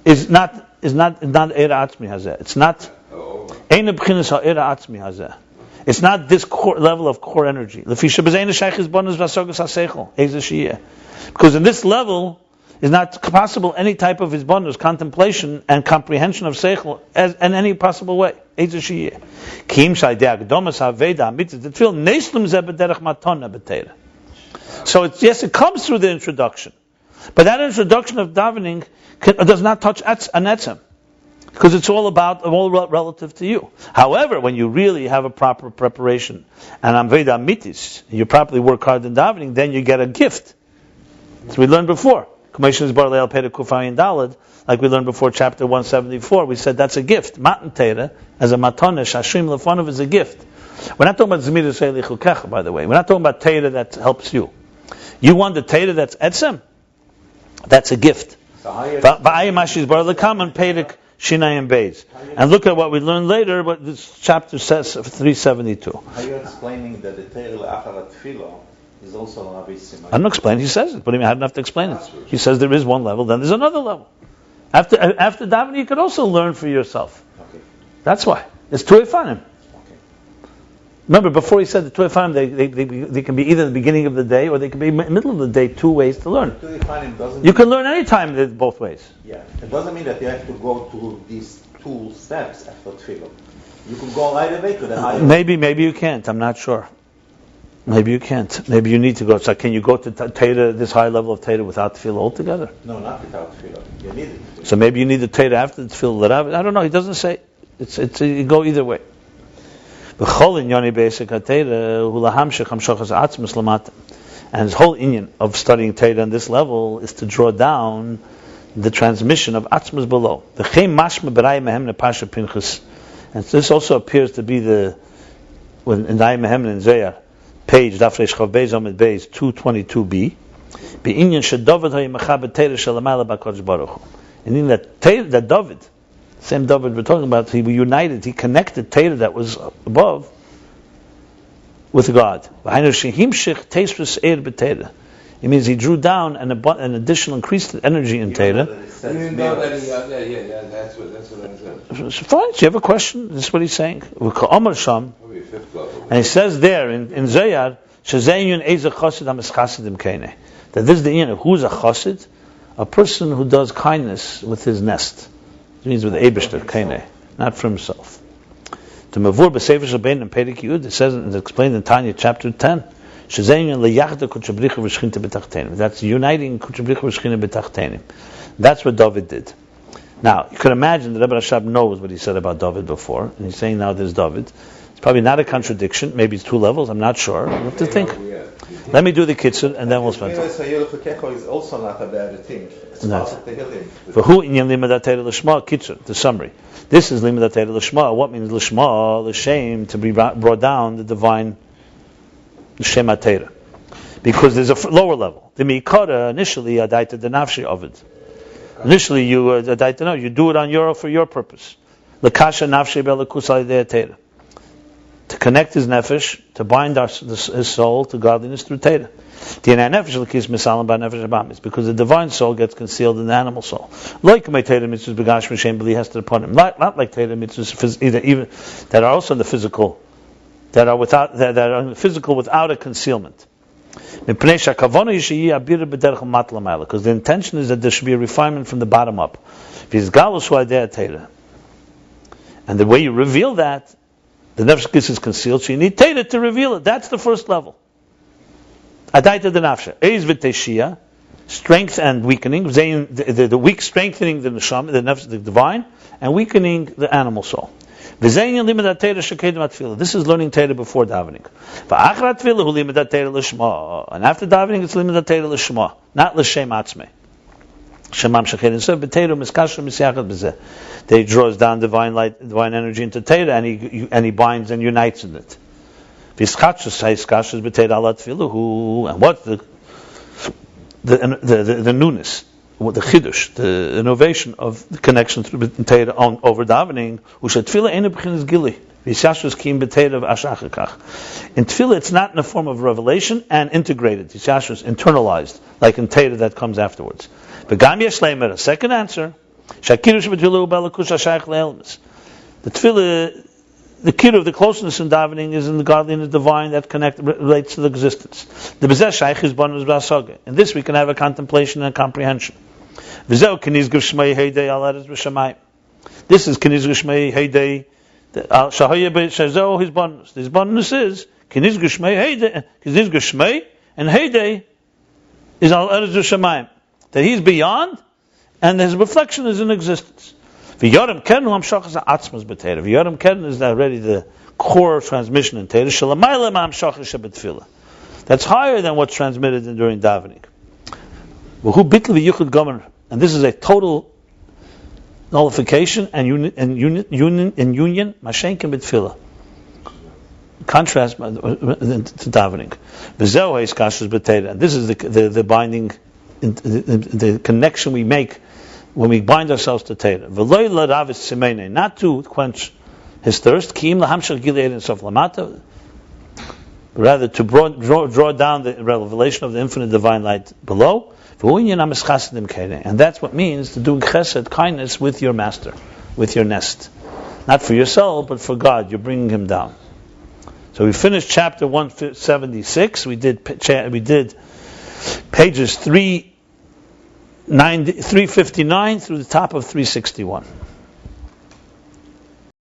is not era atzmi hazeh. It's not ein b'chinas ha'era atzmi hazeh. It's not this core level of core energy. Because in this level is not possible any type of hisbonus, contemplation and comprehension of seichel as in any possible way. So it comes through the introduction, but that introduction of davening does not touch an etzem, because it's all relative to you. However, when you really have a proper preparation and amveda mitis, you properly work hard in davening, then you get a gift. As we learned before, like we learned before, chapter 174, we said that's a gift. Matan Teira, as a matonesh, Hashim Lefanov is a gift. We're not talking about Zmir Yisrael Lichukecha, by the way. We're not talking about Teira that helps you. You want the Teira that's etzem? That's a gift. Shinayim Beis. And look at what we learned later, what this chapter says of 372. Are you explaining that the Teira L'Achar Tefillah is also an Avisim? I'm not explaining, he says it, but I don't have to explain it. He says there is one level, then there's another level. After davening, you could also learn for yourself. Okay. That's why. It's Tuefanim. Okay. Remember, before he said the Tuefanim, they can be either the beginning of the day or they can be middle of the day, 2 ways to learn. You can learn any time both ways. Yeah, it doesn't mean that you have to go through these 2 steps after Tefillah. You can go right away to the higher. Maybe you can't. I'm not sure. Maybe you can't. Maybe you need to go. So can you go to Teira, this high level of Teira, without Tefillah altogether? No, not without Tefillah. You need it. So maybe you need the Teira after the Tefillah. I don't know. He doesn't say. It's you go either way. And his whole inyan of studying Teira on this level is to draw down the transmission of Atzmas below. And this also appears to be in Na'im Mehem and Zayar, page Dafresh Chav Beis Amid Beis 222b. Be'inyan sheDavid ha'yimachab Teira shelamayla b'Kodesh Baruch Hu. And in that David, same David we're talking about, he united, he connected Teira that was above with God. It means he drew down an additional increased energy in Teira. That's what I said. Fine, do you have a question? This is what he's saying. And he says there in Zayar, that this is the inyan. Who's a chassid? A person who does kindness with his nest. It means with Eibishter, kaineh, not for himself. To Mavur b'Sefer Shabbein and Perek Yud, it says, it's explained in Tanya chapter 10, that's uniting Kuchabricha v'Shechina b'Tachtenim. That's what David did. Now, you can imagine that Rebbe Rashab knows what he said about David before, and he's saying now there's David. It's probably not a contradiction. Maybe it's 2 levels. I'm not sure. We'll have to think. Let me do the kitzur, and then we'll spend time. Is also not a bad thing. It's part of the Tehillim. For who inyan limud Teira l'shma kitzur? The summary. This is limud Teira l'shma. What means l'shma? L'shem, to be brought down the divine Shem HaTeira. Because there's a lower level. The mikara initially adaita the nafshi of it. Initially you adaita no, you do it for your purpose. L'kasha nafshi be'lekus alidei Teira. To connect his nefesh, to bind his soul to godliness through Teira. It's because the divine soul gets concealed in the animal soul. Like my Teira mitzvahs begash m'shem b'li hester upon him. Not like Teira mitzvahs even that are also in the physical, that are in the physical without a concealment. Because the intention is that there should be a refinement from the bottom up. And the way you reveal that, the nefesh hakis is concealed, so you need Torah to reveal it. That's the first level. Adaita de nafsha. Eiz v'teshia, strength and weakening. The weak strengthening the neshama, the nefesh, the divine, and weakening the animal soul. This is learning Torah before davening. And after davening, it's limud Torah l'shma, not l'shem atzmei. He draws down divine light, divine energy into Torah, and he binds and unites in it. And what's the newness, the chiddush, the innovation of the connection through Torah over davening? In Tefillah, it's not in the form of revelation and integrated. Yishashus internalized, like in Torah that comes afterwards. But Gam Yesh Leimer, a second answer. The Tefillah, the kid of the closeness in davening is in the godliness divine that relates to the existence. The Bezeh Shaykh is bonus b'asaga. In this we can have a contemplation and a comprehension. This is Keniz Geshmei Heidei. His bonus. His bonus is Keniz Geshmei and Heidei is al eretz v'shamayim. That he's beyond, and his reflection is in existence. V'yodem keren hamshachas ha'atzmas b'teira. V'yodem keren is already the core transmission in Teira. Shalamayla ma'amshachas shebetfila. That's higher than what's transmitted during davening. V'hu bitl v'yichud gomer. And this is a total nullification and union. Mashenkin b'tfila. Contrast to davening. V'zeu ha'is b'teira. And this is the binding. The connection we make when we bind ourselves to Torah. Not to quench his thirst, but rather to draw down the revelation of the infinite divine light below. And that's what means to do chesed, kindness, with your master, with your nest. Not for yourself, but for God. You're bringing him down. So we finished chapter 176. We did pages 359 through the top of 361.